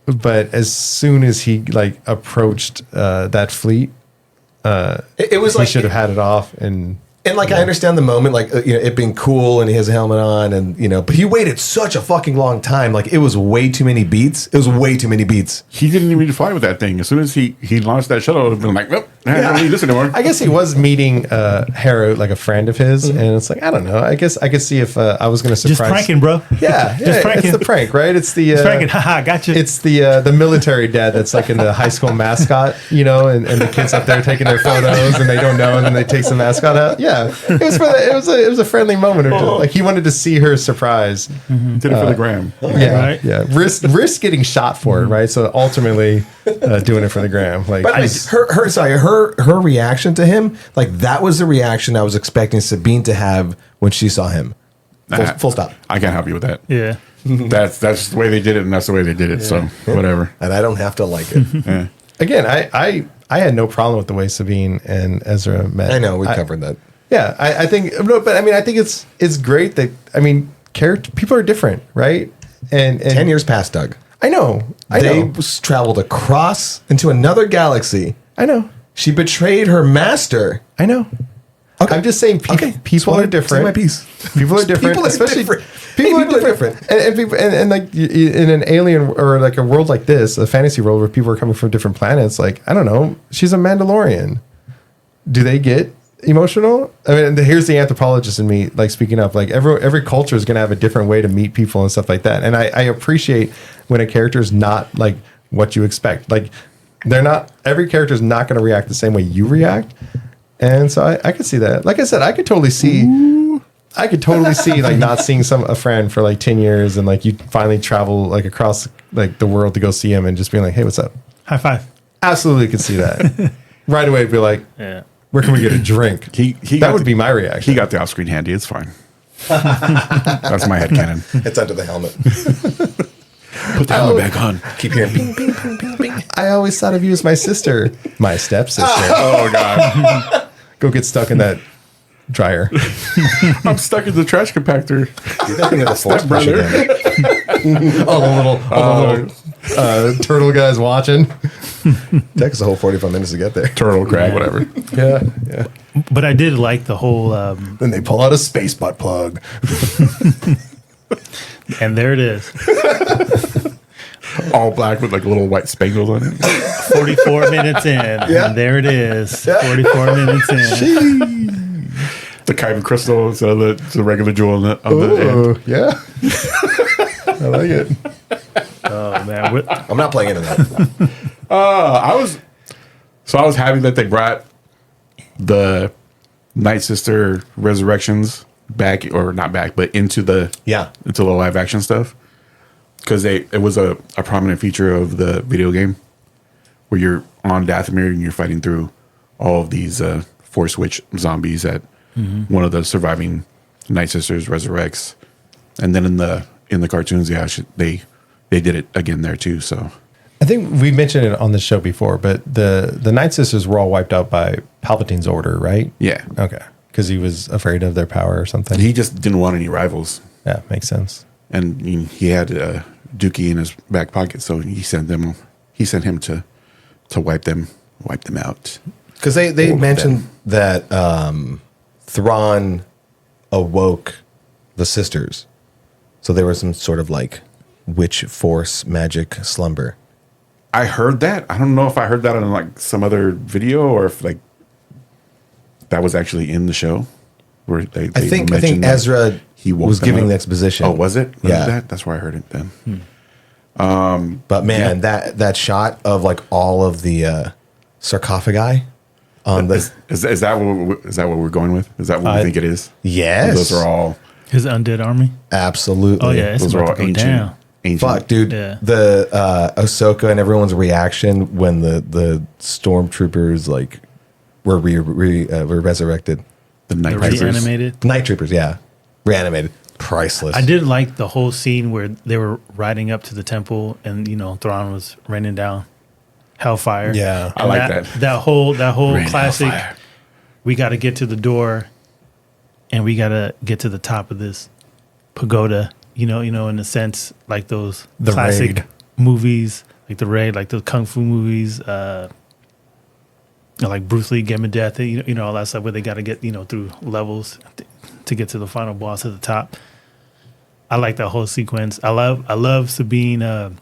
but as soon as he like approached that fleet,
It was
he
like
should have had it off and.
And like I understand the moment, like you know, it being cool, and he has a helmet on, and you know, but he waited such a fucking long time. Like it was way too many beats. It was way too many beats.
He didn't even need to fly with that thing. As soon as he launched that shuttle, it would have been like, nope, I don't need this anymore.
I guess he was meeting Hera, like a friend of his, and it's like I don't know. I guess I could see if I was going to surprise.
Just pranking, bro.
Yeah,
Just pranking.
It's the prank, right? It's the
Just pranking. Haha, gotcha.
it's the military dad that's like in the high school mascot, you know, and the kids up there taking their photos and they don't know, and then they take the mascot out. Yeah, it was a friendly moment, or just, like he wanted to see her surprise.
Did it for the gram.
Yeah,
Right.
yeah. Risk getting shot for it, right? So ultimately, doing it for the gram. Like
But her reaction to him, like that was the reaction I was expecting Sabine to have when she saw him. Full stop.
I can't help you with that.
yeah.
That's the way they did it, and that's the way they did it. So whatever.
And I don't have to like it.
Yeah.
again, I had no problem with the way Sabine and Ezra met.
I know we covered that.
Yeah, I think no, but I mean, I think it's great that people are different, right? And
10 years past, Doug.
I know.
They traveled across into another galaxy.
I know.
She betrayed her master.
I know.
Okay.
I'm just saying people are different.
Say my piece.
People are different.
People are
especially
different.
people
Hey,
are different. And people and like in an alien or like a world like this, a fantasy world where people are coming from different planets, like I don't know, she's a Mandalorian. Do they get emotional? I mean, here's the anthropologist in me, like speaking up. Like every culture is going to have a different way to meet people and stuff like that. And I appreciate when a character is not like what you expect. Like they're not. Every character is not going to react the same way you react. And so I could see that. Like I said, I could totally see. I could totally see like not seeing a friend for like 10 years and like you finally travel like across like the world to go see him and just being like, hey, what's up?
High five.
Absolutely could see that. Right away, be like,
Yeah.
where can we get a drink? That would be my reaction.
He got the off-screen handy. It's fine. That's my headcanon.
It's under the helmet.
Put the helmet back on.
Keep hearing bing, bing, bing, bing, bing.
I always thought of you as my sister, my stepsister.
Oh God.
Go get stuck in that dryer.
I'm stuck in the trash compactor.
You're thinking of the force push
brother.
again.
all the little turtle guys watching.
Takes us a whole 45 minutes to get there.
Turtle crab, whatever.
Yeah.
But I did like the whole,
Then they pull out a space butt plug.
and there it is.
All black with like little white spangles on it.
44 minutes in, and there it is. 44 minutes in.
The kyber crystal instead of the regular jewel on the end.
Yeah. I like it.
Oh man,
I'm not playing into that.
I was happy that they brought the Night Sister resurrections back, or not back, but into the live action stuff, because it was a prominent feature of the video game where you're on Dathomir and you're fighting through all of these Force Witch zombies that one of the surviving Night Sisters resurrects, and then in the cartoons, they did it again there too. So
I think we mentioned it on the show before, but the Night Sisters were all wiped out by Palpatine's order, right?
yeah,
Okay. Because he was afraid of their power or something.
he just didn't want any rivals,
Yeah, makes sense.
and he had Dookie in his back pocket, so he sent him to wipe them out.
Because they mentioned that Thrawn awoke the sisters. So there was some sort of like witch force magic slumber.
I heard that. I don't know if I heard that on like some other video or if like that was actually in the show. Where they
I think
mentioned that
Ezra
he woke
was
them
giving
up.
the exposition.
Oh, was it?
Yeah.
That's where I heard it then.
But man, that shot of like all of the sarcophagi on the
Is that what we're going with? Is that what we think it is?
yes,
Those are all.
his undead army.
absolutely.
Oh yeah, it's
Those are
about
all
to go
ancient.
down.
Ancient.
Fuck, dude.
Yeah.
The Ahsoka and everyone's reaction when the stormtroopers like were were resurrected.
The night
The
Troopers.
reanimated.
Night troopers, yeah, reanimated. Priceless.
I did like the whole scene where they were riding up to the temple, and Thrawn was raining down hellfire.
Yeah.
I
And
like that.
That whole
Rain
classic.
hellfire.
We got to get to the door, and we got to get to the top of this pagoda. In a sense, like those
The
classic
Raid.
movies, like the Raid, like the kung fu movies, like Bruce Lee, Game of Death. All that stuff where they got to get through levels to get to the final boss at the top. I like that whole sequence. I love Sabine.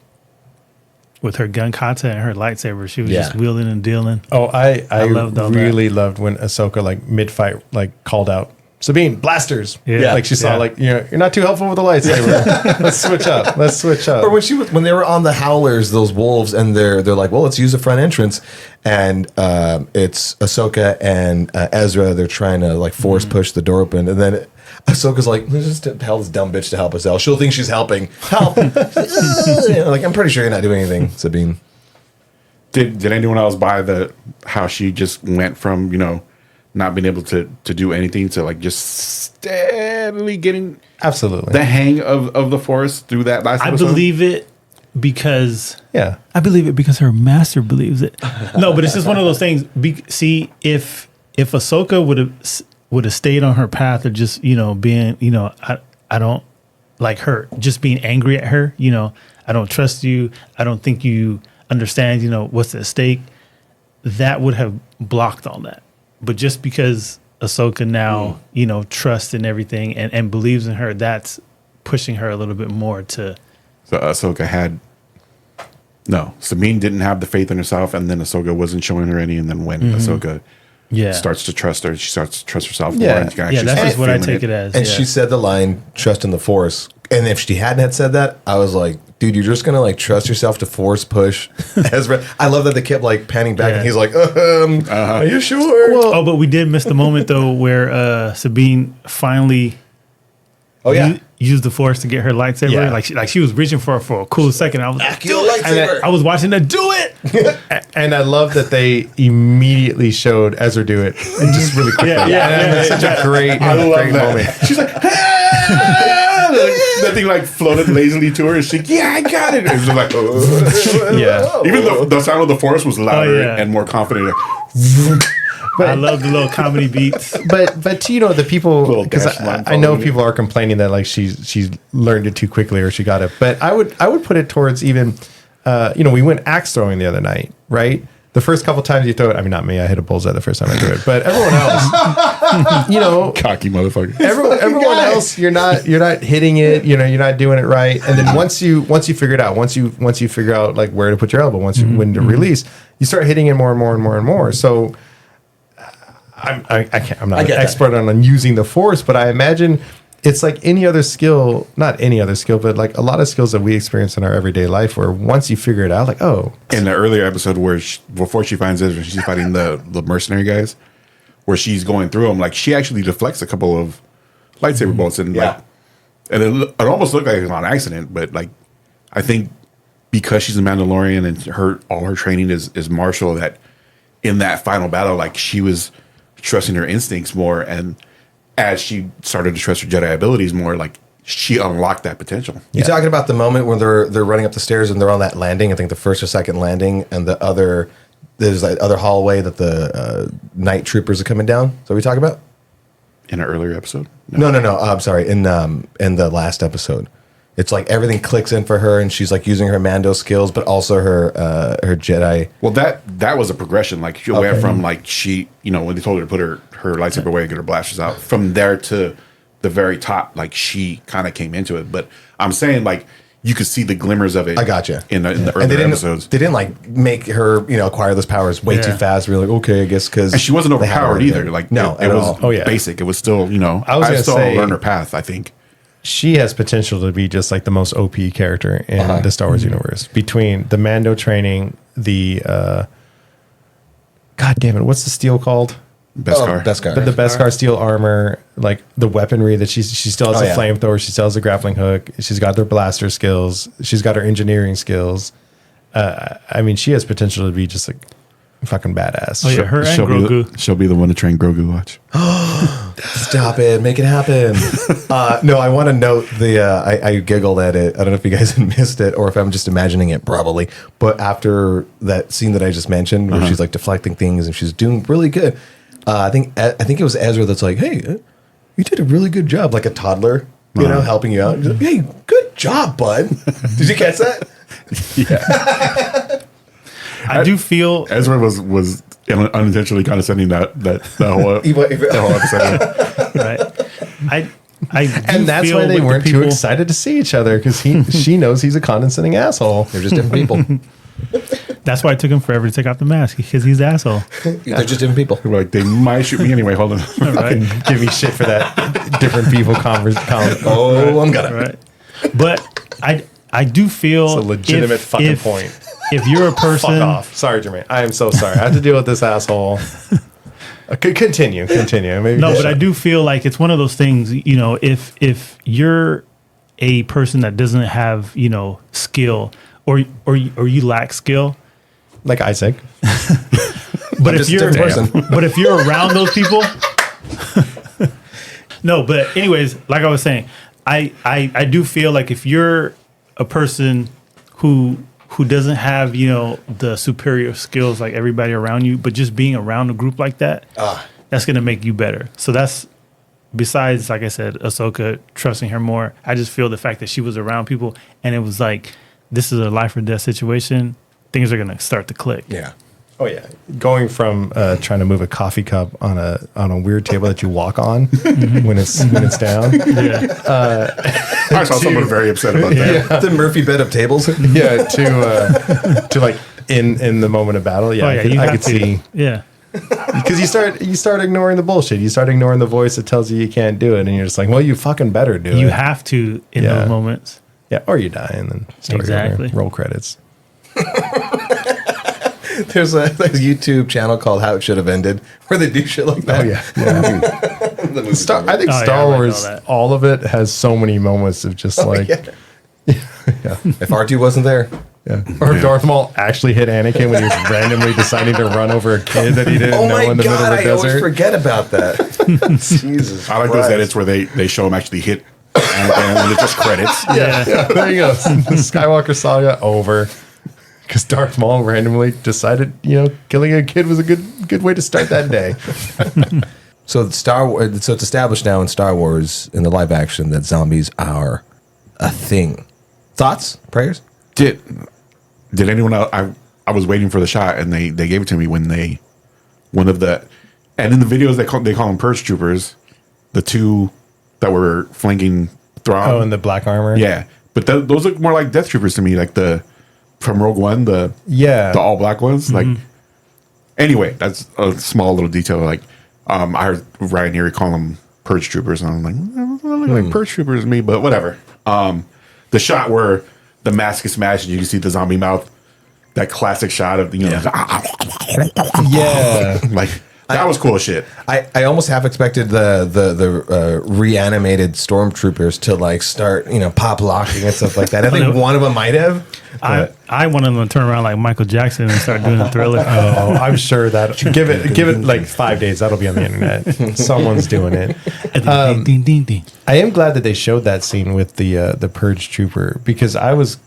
with her gun kata and her lightsaber. She was
Yeah.
just wheeling and dealing.
Oh, I
loved all that.
really loved when Ahsoka like mid fight like called out Sabine blasters.
Yeah.
like she saw
Yeah.
like you're not too helpful with the lightsaber. Let's switch up. Let's switch up.
Or when they were on the Howlers, those wolves, and they're like, well, let's use the front entrance, and it's Ahsoka and Ezra. They're trying to like force push the door open, and then Ahsoka's like, let's just tell this dumb bitch to help us out. She'll think she's helping. Help! Like, I'm pretty sure you're not doing anything, Sabine.
Did anyone else buy how she just went from not being able to do anything to like just steadily getting
Absolutely.
the hang of the Force through that last
I
episode?
believe it because
yeah.
I believe it because her master believes it. No, but it's just one of those things. See, if Ahsoka would have stayed on her path of just being I don't like her, just being angry at her. I don't trust you. I don't think you understand. What's at stake. That would have blocked all that. But just because Ahsoka now trusts in everything and believes in her, that's pushing her a little bit more to.
So Ahsoka had Sabine didn't have the faith in herself, and then Ahsoka wasn't showing her any. And then when Ahsoka starts to trust her, she starts to trust herself more.
Yeah.
And she can
Yeah,
actually
that's
start
just what I
feeling
take it as.
And
yeah.
she said the line, trust in the Force. And if she hadn't had said that, I was like, dude, you're just going to like trust yourself to force push Ezra. I love that they kept like panning back
Yeah.
and he's like, are you sure?
Oh, but we did miss the moment though where Sabine finally used the Force to get her lightsaber.
Yeah.
Like she was reaching for it for a cool second. I was like,
Kill lightsaber.
I was watching her do it.
And I love that they immediately showed Ezra do it and just really quickly.
Yeah.
It's such a great,
I love
great
that.
moment.
She's like, that thing like floated lazily to her, and she's like, yeah, I got it. And it was like,
Yeah.
even though the sound of the Force was louder
yeah.
and more confident.
I love the little comedy beats.
But the people,
Little
because
dash line
I know
following
people are complaining that like she's learned it too quickly or she got it. But I would put it towards even we went axe throwing the other night, right? The first couple times you throw it, I mean, not me, I hit a bullseye the first time I threw it, but everyone else,
Cocky motherfucker.
everyone else, you're not hitting it, you're not doing it right. And then once you figure it out, once you figure out like where to put your elbow, when to release, you start hitting it more and more and more and more. So I'm not an expert on using the Force, but I imagine it's like any other skill, not any other skill, but like a lot of skills that we experience in our everyday life where once you figure it out, like, oh.
In the earlier episode where before she finds Ezra, she's fighting the mercenary guys, where she's going through them, like she actually deflects a couple of lightsaber bolts and it almost looked like it was on accident, but like I think because she's a Mandalorian and all her training is martial, that in that final battle, like she was trusting her instincts more, and as she started to trust her Jedi abilities more, like she unlocked that potential.
You talking about the moment when they're running up the stairs and they're on that landing? I think the first or second landing, and there's that other hallway that the night troopers are coming down. Is that what we talking about?
In an earlier episode?
No. I'm sorry. In the last episode, it's like everything clicks in for her, and she's like using her Mando skills, but also her Jedi.
Well, that was a progression. Like she went from like she, when they told her to put her lightsaber away and get her blasters out, from there to the very top, like she kind of came into it. But I'm saying like you could see the glimmers of it.
I gotcha.
In the
And
earlier episodes.
They didn't like make her acquire those powers way too fast. We're like, okay, I guess because
And she wasn't overpowered either. Like
no,
it was
all.
basic. It was still
I was gonna
still
say-
learn her path. I think.
She has potential to be just like the most OP character in the Star Wars universe. Between the Mando training, the God damn it, what's the steel called?
Beskar.
Beskar.
The Beskar steel armor, like the weaponry that she still has a flamethrower, she still has a grappling hook, she's got her blaster skills, she's got her engineering skills. I mean, she has potential to be just like fucking badass.
Oh, yeah, her and Grogu.
She'll be the one to train Grogu. Watch.
Stop it, make it happen. No, I want to note I giggled at it. I don't know if you guys missed it or if I'm just imagining it, probably. But after that scene that I just mentioned, where she's like deflecting things and she's doing really good, I think it was Ezra that's like, "Hey, you did a really good job," like a toddler, helping you out. He's like, "Hey, good job, bud." Did you catch that?
Yeah.
I do feel
Ezra was unintentionally condescending that whole episode.
right. I do
and that's
feel
why they
with the
weren't too
people-
excited to see each other because she knows he's a condescending asshole.
They're just different people.
That's why it took him forever to take off the mask because he's the asshole.
They're just different people.
They were like, they might shoot me anyway. Hold on.
Right?
Give me shit for that different people conversation.
Oh, I'm gonna.
Right. But I do feel
It's a legitimate fucking point.
If you're a person,
Fuck off. Sorry, Jermaine. I am so sorry. I have to deal with this asshole. Continue. Maybe
no, but I do feel like it's one of those things. You know, if you're a person that doesn't have skill or you lack skill,
like Isaac.
but
just a different person.
but if you're around those people, no. But anyways, like I was saying, I do feel like if you're a person who doesn't have the superior skills like everybody around you, but just being around a group like that, that's gonna make you better. So that's besides, like I said, Ahsoka trusting her more. I just feel the fact that she was around people and it was like this is a life or death situation. Things are gonna start to click.
Yeah.
Oh yeah, going from trying to move a coffee cup on a weird table that you walk on when it's down.
Yeah.
I saw someone very upset about that.
The Murphy bed of tables.
Yeah, to like in the moment of battle. Yeah,
Oh, yeah,
I
have
could
to.
see
Yeah.
because you start ignoring the bullshit. You start ignoring the voice that tells you can't do it, and you're just like, well, you fucking better do it.
You have to in
Yeah.
those moments.
Yeah, or you die and then story
Exactly.
over. Roll credits.
There's a YouTube channel called How It Should Have Ended where they do shit like that.
Oh yeah.
The movie's over.
I think
Oh, yeah,
Star
I like
Wars,
all that.
all of it has so many moments of just like,
Yeah. If R2 wasn't there,
or if Darth Maul actually hit Anakin when he was randomly deciding to run over a kid that he didn't
oh
know
my
in the middle
god,
of the
I always
desert.
forget about that. Jesus,
I like those
Christ.
edits where they show him actually hit and it's just credits.
Yeah.
There you go. The Skywalker saga over. Because Darth Maul randomly decided, killing a kid was a good way to start that day.
So so it's established now in Star Wars in the live action that zombies are a thing. Thoughts, prayers?
Did anyone else? I was waiting for the shot and they gave it to me when one of the and in the videos they call them purge troopers, the two that were flanking Thrawn.
Oh, in the black armor?
Yeah, but those look more like death troopers to me, like the from Rogue One, the all black ones. Like anyway, that's a small little detail. Like I heard Ryan here call them purge troopers, and I'm like, they look like purge troopers to me, but whatever. The shot where the mask is smashed and you can see the zombie mouth, that classic shot of
Yeah.
like that was cool as shit.
I almost half expected the reanimated stormtroopers to like start pop locking and stuff like that. I think one of them might have.
I wanted them to turn around like Michael Jackson and start doing a Thriller.
Oh, I'm sure that give it like 5 days. That'll be on the internet. Someone's doing it.
Ding, ding, ding.
I am glad that they showed that scene with the purge trooper because I was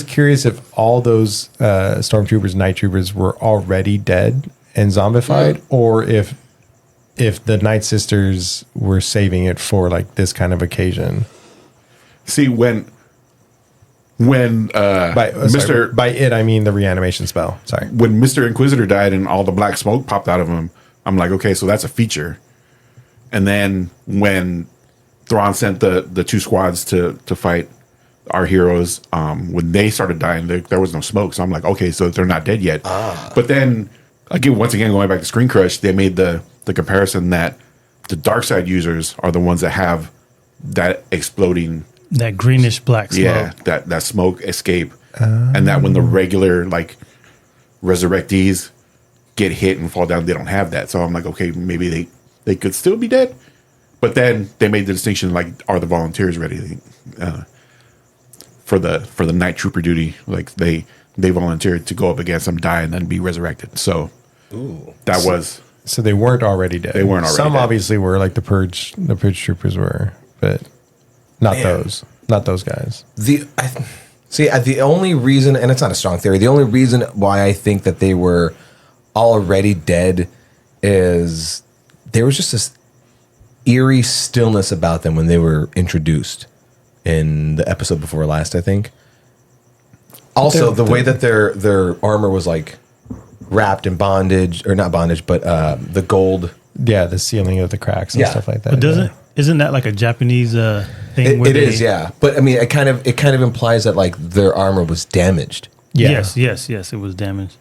curious if all those stormtroopers, night troopers were already dead and zombified, or if the Night Sisters were saving it for like this kind of occasion.
See when Mr.
By it I mean the reanimation spell. Sorry.
When Mr. Inquisitor died and all the black smoke popped out of him, I'm like, okay, so that's a feature. And then when Thrawn sent the two squads to fight our heroes, when they started dying, there was no smoke. So I'm like, okay, so they're not dead yet. But then once again, going back to Screen Crush, they made the comparison that the dark side users are the ones that have that exploding,
That greenish black smoke.
yeah, that smoke escape, and that when the regular like resurrectees get hit and fall down, they don't have that. So I'm like, okay, maybe they could still be dead. But then they made the distinction, like, are the volunteers ready for the night trooper duty? Like they volunteered to go up against them, die, and then be resurrected. So that was.
So they weren't already dead.
They weren't already
Some
dead.
obviously were, like the purge troopers were, but not those guys.
The only reason, and it's not a strong theory, the only reason why I think that they were already dead is there was just this eerie stillness about them when they were introduced in the episode before last, I think. Also, the way that their armor was like wrapped in bondage, or not bondage, but the gold.
Yeah, the sealing of the cracks and stuff like that.
But isn't that like a Japanese thing?
It is, yeah. But I mean, it kind of implies that like their armor was damaged.
Yeah.
Yes, it was damaged.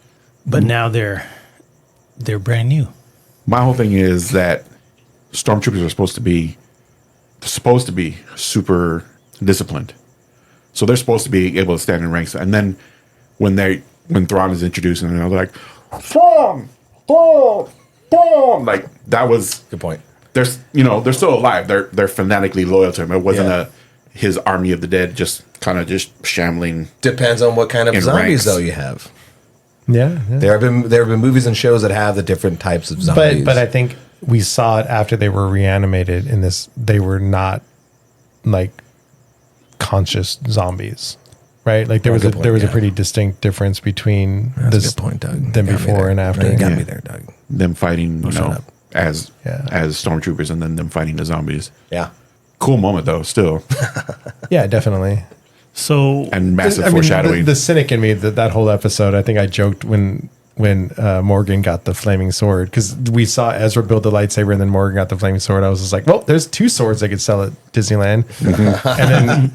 But now they're brand new.
My whole thing is that stormtroopers are supposed to be super disciplined. So they're supposed to be able to stand in ranks. And then when Thrawn is introduced and they're like, Thrawn, like that was
Good point.
they're still alive. They're fanatically loyal to him. It wasn't his army of the dead just kind of just shambling.
Depends on what kind of
In
zombies
ranks.
though you have.
Yeah.
There have been movies and shows that have the different types of zombies.
But I think we saw it after they were reanimated in this. They were not like conscious zombies, right? Like there was a pretty distinct difference between
That's a good point, Doug.
than
You got me
before
there.
and after.
No, you got
Yeah.
me there, Doug.
Them fighting,
shut up.
as
Yeah.
as stormtroopers, and then them fighting the zombies.
Yeah.
Cool moment though, still,
Yeah, definitely.
So
and massive
I mean,
foreshadowing.
the cynic in me, that whole episode, I think I joked when Morgan got the flaming sword, because we saw Ezra build the lightsaber and then Morgan got the flaming sword. I was just like, well, there's 2 swords they could sell at Disneyland.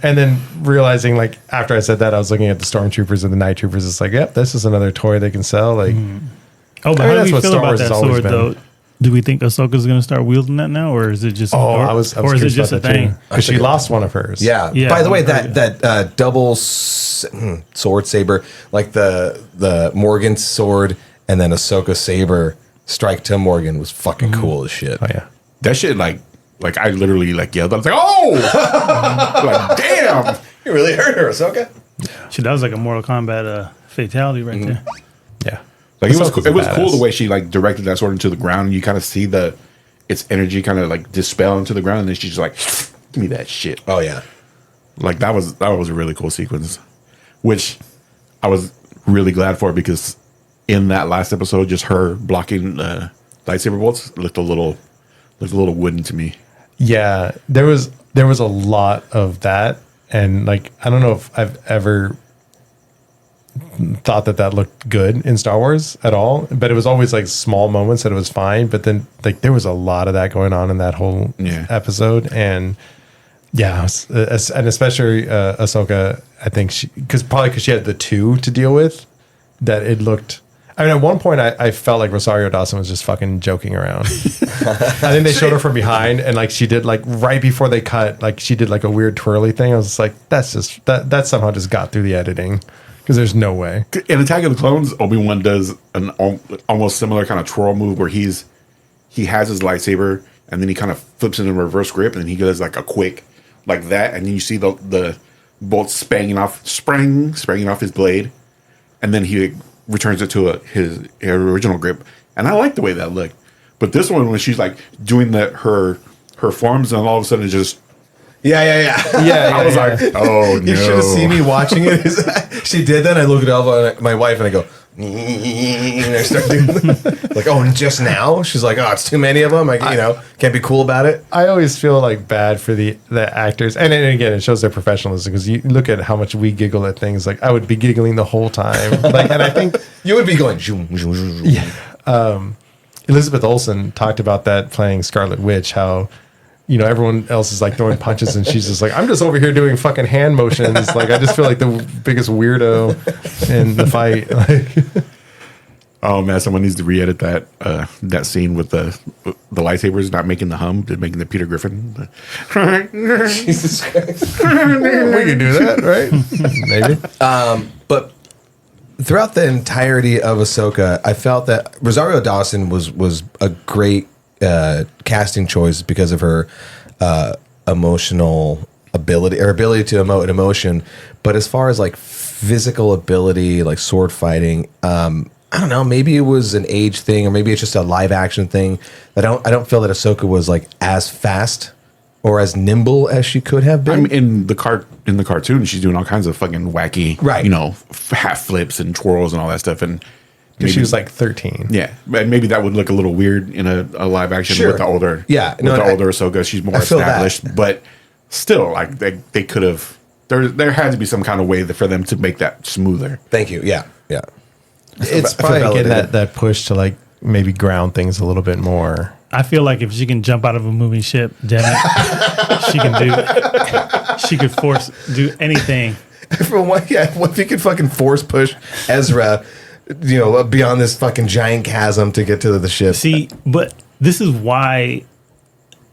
and then realizing, like, after I said that, I was looking at the stormtroopers and the night troopers. It's like, yep, this is another toy they can sell. Like,
but
I mean,
how do
that's
we
what
feel
Star
about
Wars
that
has always
sword
been.
though? Do we think Ahsoka's going to start wielding that now, or is it just
I was
or is it
curious
just a
about that too,
thing?
because she lost one of hers.
Yeah.
Yeah,
By the way,
I heard
that double sword saber, like the Morgan sword and then Ahsoka saber strike to Morgan was fucking cool as shit.
Oh yeah.
That shit, like I literally like yelled. I was like, "Oh, like damn!"
You really hurt her, Ahsoka.
Shit, that was like a Mortal Kombat fatality right there.
Yeah.
Like
Ahsoka's
it was
a
cool
badass.
the way she like directed that sword into the ground, and you kind of see its energy kind of like dispel into the ground, and then she's just like, "Give me that shit."
Oh yeah.
Like that was a really cool sequence, which I was really glad for, because in that last episode, just her blocking lightsaber bolts looked a little wooden to me.
Yeah, there was a lot of that, and like I don't know if I've ever thought that looked good in Star Wars at all, but it was always like small moments that it was fine. But then like there was a lot of that going on in that whole episode, and yeah, and especially Ahsoka, I think because she had the 2 to deal with, that it looked. I mean, at one point, I felt like Rosario Dawson was just fucking joking around. I think they showed her from behind, and like she did, like right before they cut, like she did like a weird twirly thing. I was just like, that's just that somehow just got through the editing, because there's no way.
In Attack of the Clones, Obi-Wan does an almost similar kind of twirl move where he has his lightsaber and then he kind of flips it in reverse grip, and he does like a quick like that, and then you see the bolt spraying off his blade, and then he returns it to his original grip, and I like the way that looked. But this one, when she's like doing her forms, and all of a sudden it just
Yeah.
I was like, oh no!
You should have seen me watching it. She did that. I look at my wife and I go, and I start doing like, oh, and just now? She's like, oh, it's too many of them. Can't be cool about it.
I always feel like bad for the actors, and again, it shows their professionalism, because you look at how much we giggle at things. Like I would be giggling the whole time, like, and I think
You would be going, zoom, zoom, zoom, zoom.
Elizabeth Olsen talked about that playing Scarlet Witch, how everyone else is like throwing punches and she's just like, I'm just over here doing fucking hand motions. Like I just feel like the biggest weirdo in the fight. Like,
oh man, someone needs to re-edit that scene with the lightsabers not making the hum, but making the Peter Griffin.
Jesus Christ.
we could do that, right? Maybe.
But throughout the entirety of Ahsoka, I felt that Rosario Dawson was a great casting choice because of her emotional ability, or ability to emote emotion. But as far as like physical ability, like sword fighting, I don't know, maybe it was an age thing, or maybe it's just a live action thing. I don't feel that Ahsoka was like as fast or as nimble as she could have been.
I'm in the cartoon. She's doing all kinds of fucking wacky,
Right.
Half flips and twirls and all that stuff. And
She was like 13.
yeah, and maybe that would look a little weird in a live action
Sure.
with the older, older Ahsoka. She's more
I feel that.
established, but still, like they could have. There had to be some kind of way for them to make that smoother.
Thank you. Yeah.
It's
I feel
probably getting
validated.
that push to like maybe ground things a little bit more.
I feel like if she can jump out of a moving ship, damn it, she could do anything.
What if you could fucking force push Ezra, beyond this fucking giant chasm to get to the ship?
See, but this is why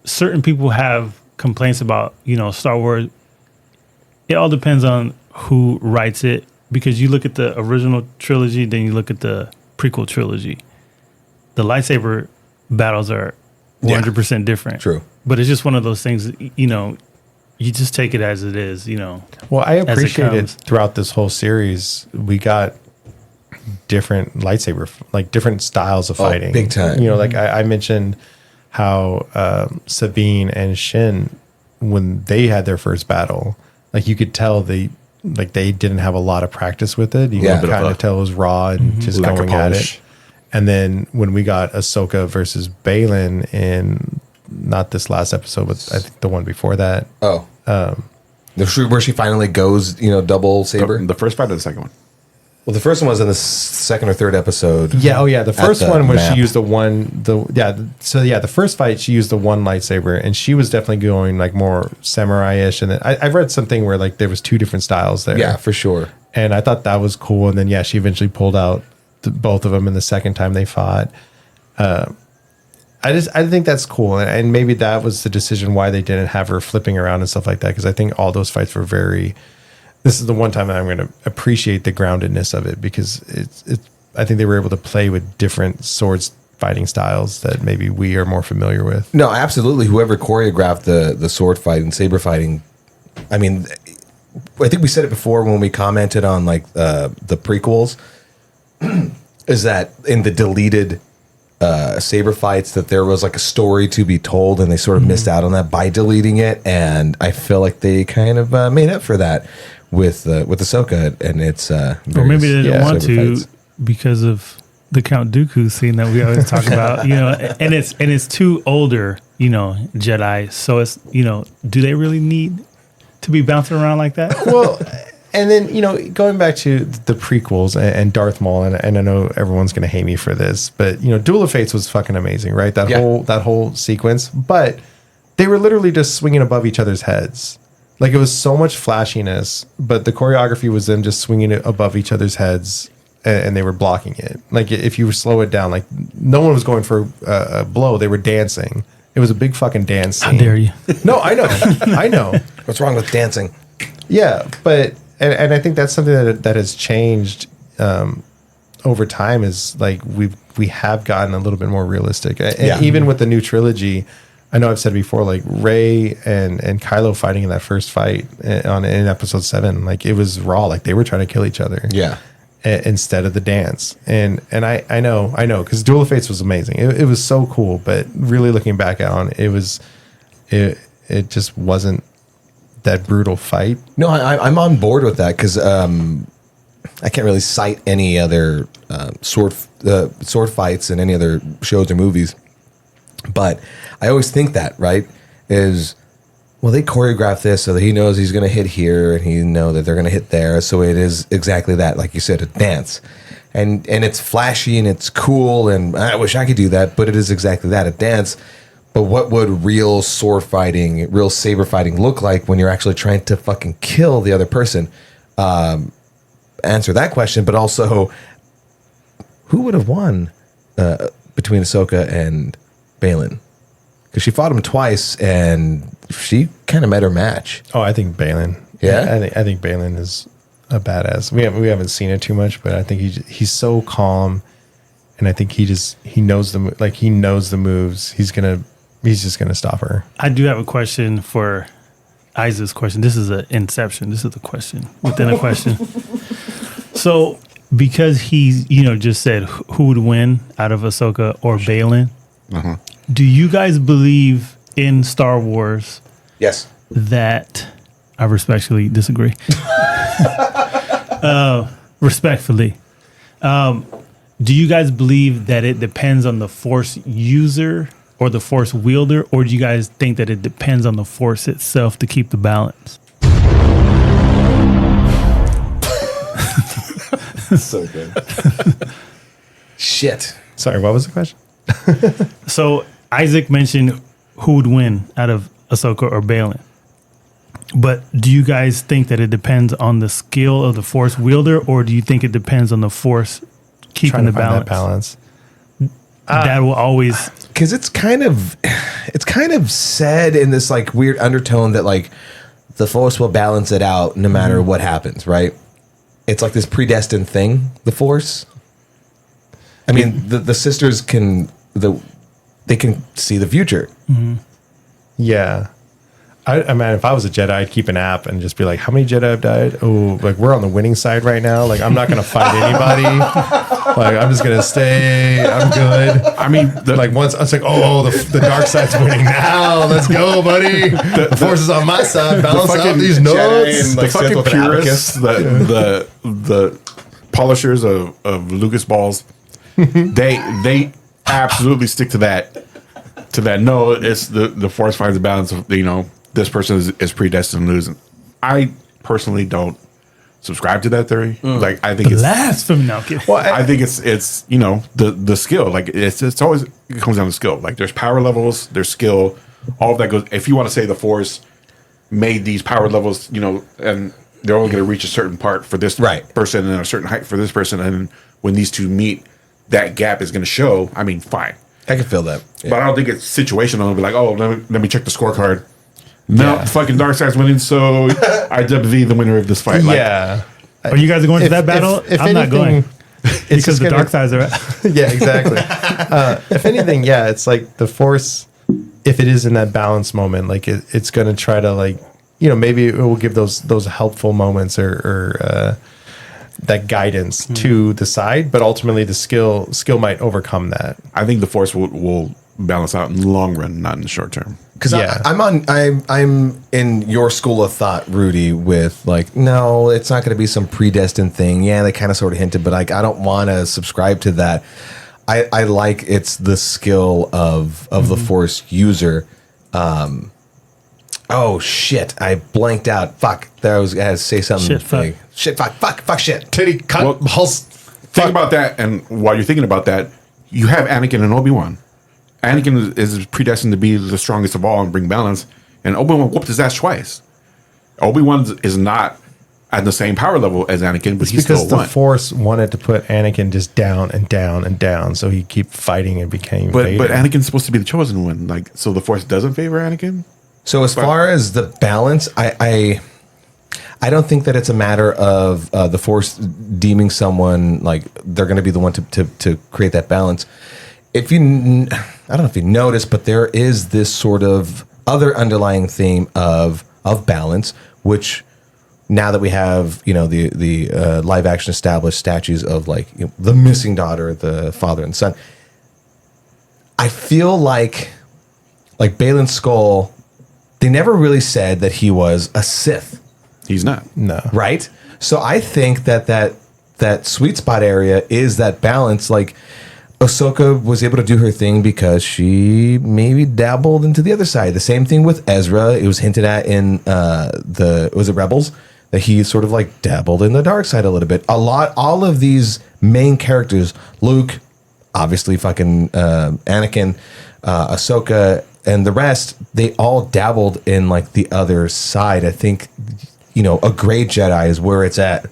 certain people have complaints about, Star Wars. It all depends on who writes it, because you look at the original trilogy, then you look at the prequel trilogy. The lightsaber battles are 100% different.
True.
But it's just one of those things, you just take it as it is,
Well, I appreciate it
comes.
throughout this whole series. We got different lightsaber, like different styles of fighting.
Big time.
Like I mentioned how Sabine and Shin, when they had their first battle, like you could tell they didn't have a lot of practice with it. You could kind of tell it was raw and just
Lack of
going at
polish.
it. And then when we got Ahsoka versus Balin in not this last episode, but I think the one before that.
Where she finally goes, double saber.
The first fight or the second one?
Well, the first one was in the second or third episode.
Yeah. Oh, yeah. The first
the
one was
map.
she used the first fight she used the one lightsaber, and she was definitely going like more samurai-ish. And then I've read something where like there was two different styles there.
Yeah, for sure.
And I thought that was cool. And then she eventually pulled out both of them in the second time they fought. I think that's cool, and maybe that was the decision why they didn't have her flipping around and stuff like that, because I think all those fights were very. This is the one time that I'm going to appreciate the groundedness of it, because I think they were able to play with different swords fighting styles that maybe we are more familiar with.
No, absolutely. Whoever choreographed the sword fight and saber fighting, I mean, I think we said it before when we commented on like the prequels, is that in the deleted saber fights that there was like a story to be told, and they sort of missed out on that by deleting it, and I feel like they kind of made up for that with Ahsoka, and it's
or maybe they didn't want
saber
to
fights.
because of the Count Dooku scene that we always talk about, and it's two older, Jedi. So it's, do they really need to be bouncing around like that?
Well, and then, going back to the prequels and Darth Maul, and I know everyone's going to hate me for this, but, Duel of Fates was fucking amazing, right? That whole sequence. But they were literally just swinging above each other's heads. Like, it was so much flashiness, but the choreography was them just swinging it above each other's heads, and they were blocking it. Like, if you slow it down, like, no one was going for a blow. They were dancing. It was a big fucking dance scene.
How dare you?
No, I know.
What's wrong with dancing?
Yeah, but and I think that's something that has changed over time. Is like we have gotten a little bit more realistic. And even with the new trilogy, I know I've said before, like Rey and Kylo fighting in that first fight in episode 7, like it was raw. Like they were trying to kill each other.
Yeah.
Instead of the dance, and I know because Duel of Fates was amazing. It was so cool, but really looking back on it just wasn't that brutal fight.
No, I'm on board with that, because I can't really cite any other sword fights in any other shows or movies. But I always think that, right, is, well, they choreographed this so that he knows he's going to hit here, and he know that they're going to hit there. So it is exactly that, like you said, a dance. And it's flashy and it's cool, and I wish I could do that, but it is exactly that, a dance. But what would real sword fighting, real saber fighting look like when you're actually trying to fucking kill the other person? Answer that question, but also, who would have won between Ahsoka and Balin? Because she fought him twice, and she kind of met her match.
Oh, I think Balin.
Yeah?
I think Balin is a badass. We haven't seen it too much, but I think he's so calm, and I think he knows the moves. He's just gonna stop her.
I do have a question for Isaac's question. This is an inception. This is a question within a question. So, because he, just said who would win out of Ahsoka or Balin, do you guys believe in Star Wars
Yes.
that I respectfully disagree? Respectfully. Do you guys believe that it depends on the Force user or the Force wielder, or do you guys think that it depends on the Force itself to keep the balance?
So good.
Shit.
Sorry, what was the question?
So Isaac mentioned who would win out of Ahsoka or Balin. But do you guys think that it depends on the skill of the Force wielder, or do you think it depends on the Force keeping
Trying
the
to find
balance?
that balance.
That will always.
Because it's kind of said in this like weird undertone that like the Force will balance it out no matter what happens, right? It's like this predestined thing, the Force. I mean, the sisters can they can see the future.
Yeah. I mean, if I was a Jedi, I'd keep an app and just be like, how many Jedi have died? Oh, like we're on the winning side right now. Like I'm not going to fight anybody. Like I'm just going to stay. I'm good.
I mean,
Like once I was like, oh, the dark side's winning now. Let's go, buddy. The Force is on my side. Balance out these notes.
and,
the
like,
fucking
Sith with an
purists, the polishers of Lucas balls, they absolutely stick to that. No, it's the Force finds a balance of, this person is predestined to lose. I personally don't subscribe to that theory. Like I think it's
Blasphemy. No, I'm kidding.
Well,
I think it's the skill. Like it's always it comes down to skill. Like there's power levels, there's skill, all of that goes. If you want to say the Force made these power levels, and they're only going to reach a certain part for this person and a certain height for this person, and when these two meet, that gap is going to show. I mean, fine.
I can feel that. Yeah.
But I don't think it's situational. It'll be like, oh, let me check the scorecard. No, fucking Dark Side's winning, so I dub thee the winner of this fight. Like,
yeah.
Are you guys going to that battle?
If
I'm not going.
it's
Because
just
the
gonna-
dark sides are.
Yeah, exactly. If anything, yeah, it's like the Force, if it is in that balance moment, like it's going to try to like, maybe it will give those helpful moments or that guidance to the side, but ultimately the skill might overcome that.
I think the Force will balance out in the long run, not in the short term.
Because
Yeah.
I'm in your school of thought, Rudy, with like, no, it's not going to be some predestined thing. Yeah, they kind of sort of hinted, but like, I don't want to subscribe to that. I like it's the skill of the Force user. Oh shit! I blanked out. Fuck! I had to say something.
Shit, fuck.
big. Shit! Fuck! Shit!
Titty cut.
Well, Think about that, and while you're thinking about that, you have Anakin and Obi-Wan. Anakin is predestined to be the strongest of all and bring balance, and Obi-Wan whooped his ass twice. Obi-Wan is not at the same power level as Anakin, but he
Because
still
the
won.
Force wanted to put Anakin just down and down and down, so he keep fighting and became
But
Vader.
Anakin's supposed to be the chosen one, like so the Force doesn't favor Anakin.
So as far as the balance, I don't think that it's a matter of the Force deeming someone like they're going to be the one to create that balance. If you, I don't know if you notice, but there is this sort of other underlying theme of balance, which now that we have the live action established statues of like the missing daughter, the father and son, I feel like Balin Skull. They never really said that he was a Sith,
He's not.
no.
right? So I think that sweet spot area is that balance. Like Ahsoka was able to do her thing because she maybe dabbled into the other side. The same thing with Ezra. It was hinted at in was it Rebels that he sort of like dabbled in the dark side a little bit. All of these main characters, Luke, obviously fucking Anakin, Ahsoka, and the rest, they all dabbled in like the other side. I think, a gray Jedi is where it's at.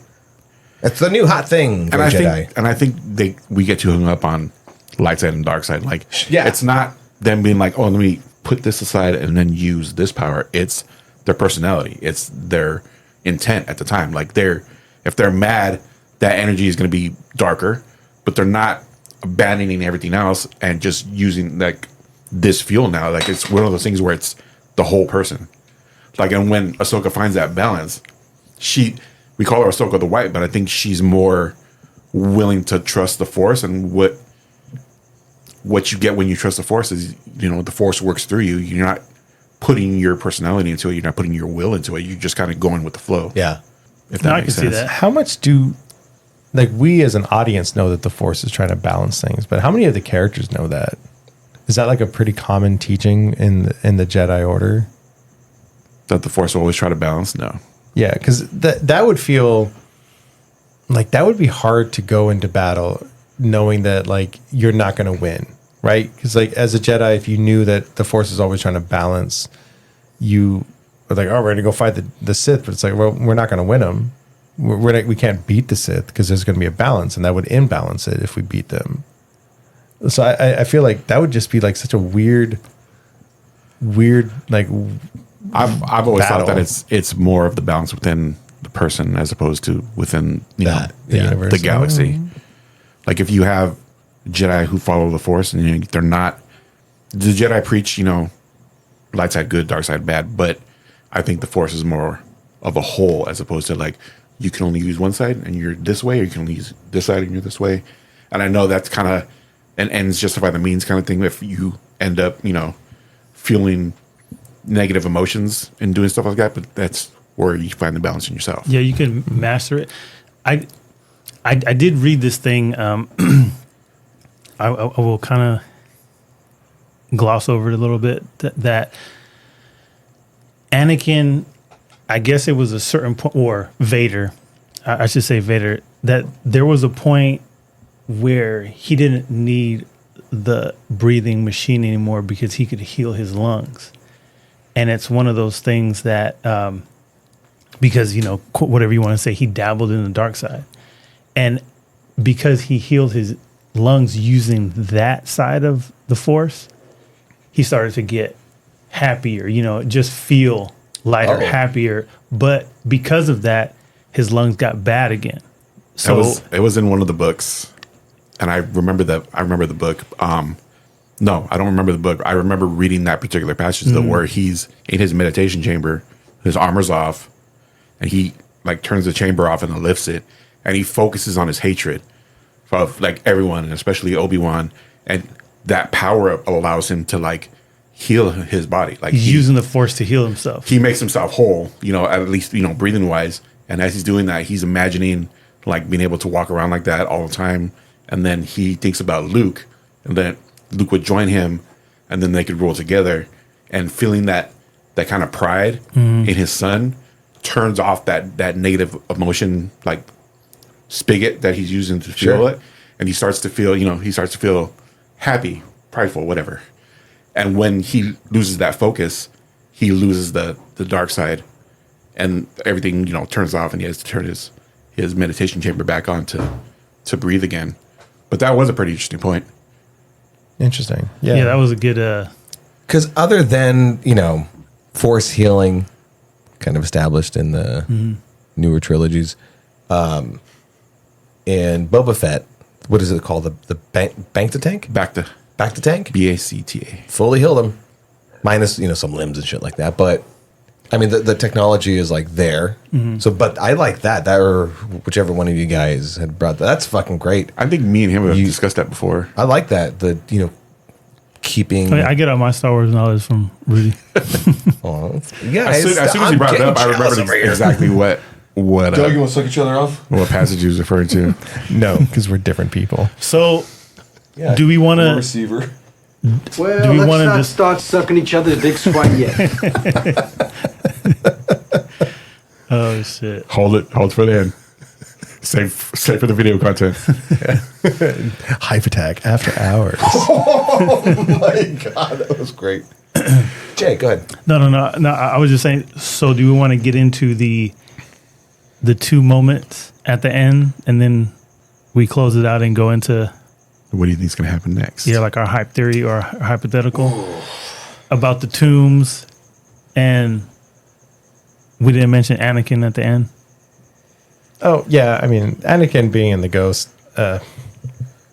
It's the new hot thing, gray Jedi.
I think we get too hung up on light side and dark side. Like,
Yeah.
it's not them being like, oh, let me put this aside and then use this power. It's their personality. It's their intent at the time. Like if they're mad, that energy is going to be darker, but they're not abandoning everything else and just using like this fuel now. Like it's one of those things where it's the whole person. Like, and when Ahsoka finds that balance, we call her Ahsoka the White, but I think she's more willing to trust the Force, and what you get when you trust the Force is, the Force works through you. You're not putting your personality into it. You're not putting your will into it. You're just kind of going with the flow.
Yeah.
If
No,
that
I
makes
can see
sense.
that.
How much do we as an audience know that the Force is trying to balance things, but how many of the characters know that? Is that like a pretty common teaching in the Jedi Order?
That the Force will always try to balance? No.
Yeah, because that would feel like that would be hard to go into battle knowing that like you're not going to win, right? Because like as a Jedi, if you knew that the Force is always trying to balance, you like, oh, we're gonna go fight the Sith, but it's like, well, we're not gonna win them. We can't beat the Sith because there's gonna be a balance, and that would imbalance it if we beat them. So I feel like that would just be like such a weird like.
I've always
battle.
thought that it's more of the balance within the person as opposed to within
That,
the
yeah.
universe.
the galaxy. Like if you have Jedi who follow the Force and they're not the Jedi preach, light side good, dark side bad, but I think the Force is more of a whole as opposed to like you can only use one side and you're this way, or you can only use this side and you're this way. And I know that's kind of an ends justify the means kind of thing. If you end up, feeling negative emotions and doing stuff like that, but that's where you find the balance in yourself.
Yeah, you can master it. I did read this thing. I will kind of gloss over it a little bit. That Anakin, I guess it was a certain point, or Vader, I should say Vader, that there was a point where he didn't need the breathing machine anymore because he could heal his lungs. And it's one of those things that, because, whatever you want to say, he dabbled in the dark side. And because he healed his lungs using that side of the Force, he started to get happier, just feel lighter, happier. But because of that, his lungs got bad again. So
it was in one of the books. And I remember the book. No, I don't remember the book. I remember reading that particular passage though, where he's in his meditation chamber, his armor's off, and he like turns the chamber off and then lifts it, and he focuses on his hatred of like everyone, and especially Obi-Wan, and that power allows him to like heal his body. Like
he's using the Force to heal himself.
He makes himself whole, at least breathing wise. And as he's doing that, he's imagining like being able to walk around like that all the time. And then he thinks about Luke, and then Luke would join him, and then they could roll together. And feeling that kind of pride in his son turns off that negative emotion, like spigot that he's using to feel it, and he starts to feel happy, prideful, whatever. And when he loses that focus, he loses the dark side, and everything turns off, and he has to turn his meditation chamber back on to breathe again. But that was a pretty interesting point.
Interesting.
Yeah, that was a good.
Because other than, Force healing, kind of established in the newer trilogies, and Boba Fett, what is it called? The bank the tank? Back the tank?
BACTA.
Fully healed him. Minus, some limbs and shit like that. But, I mean, the technology is like there. So, but I like that or whichever one of you guys had brought that. That's fucking great.
I think me and him have discussed that before.
I like that. Keeping.
I get all my Star Wars knowledge from Rudy.
Yeah,
As soon as you brought it up, I remembered exactly what
Doug, you want to suck each other off?
what passage he was referring to.
No, because we're different people.
So,
Yeah.
do we want to?
Receiver.
Well,
Do we
let's
wanna
not
just-
start sucking each other's dick quite yet.
Oh shit!
Hold for the end. Save for the video content.
Hype attack after hours.
Oh my god, that was great. Jay, go ahead.
No. I was just saying. So, do we want to get into the two moments at the end, and then we close it out and go into
What do you think is going to happen next?
like our hype theory or our hypothetical about the tombs, and we didn't mention Anakin at the end.
Oh yeah, I mean, Anakin being in the ghost, it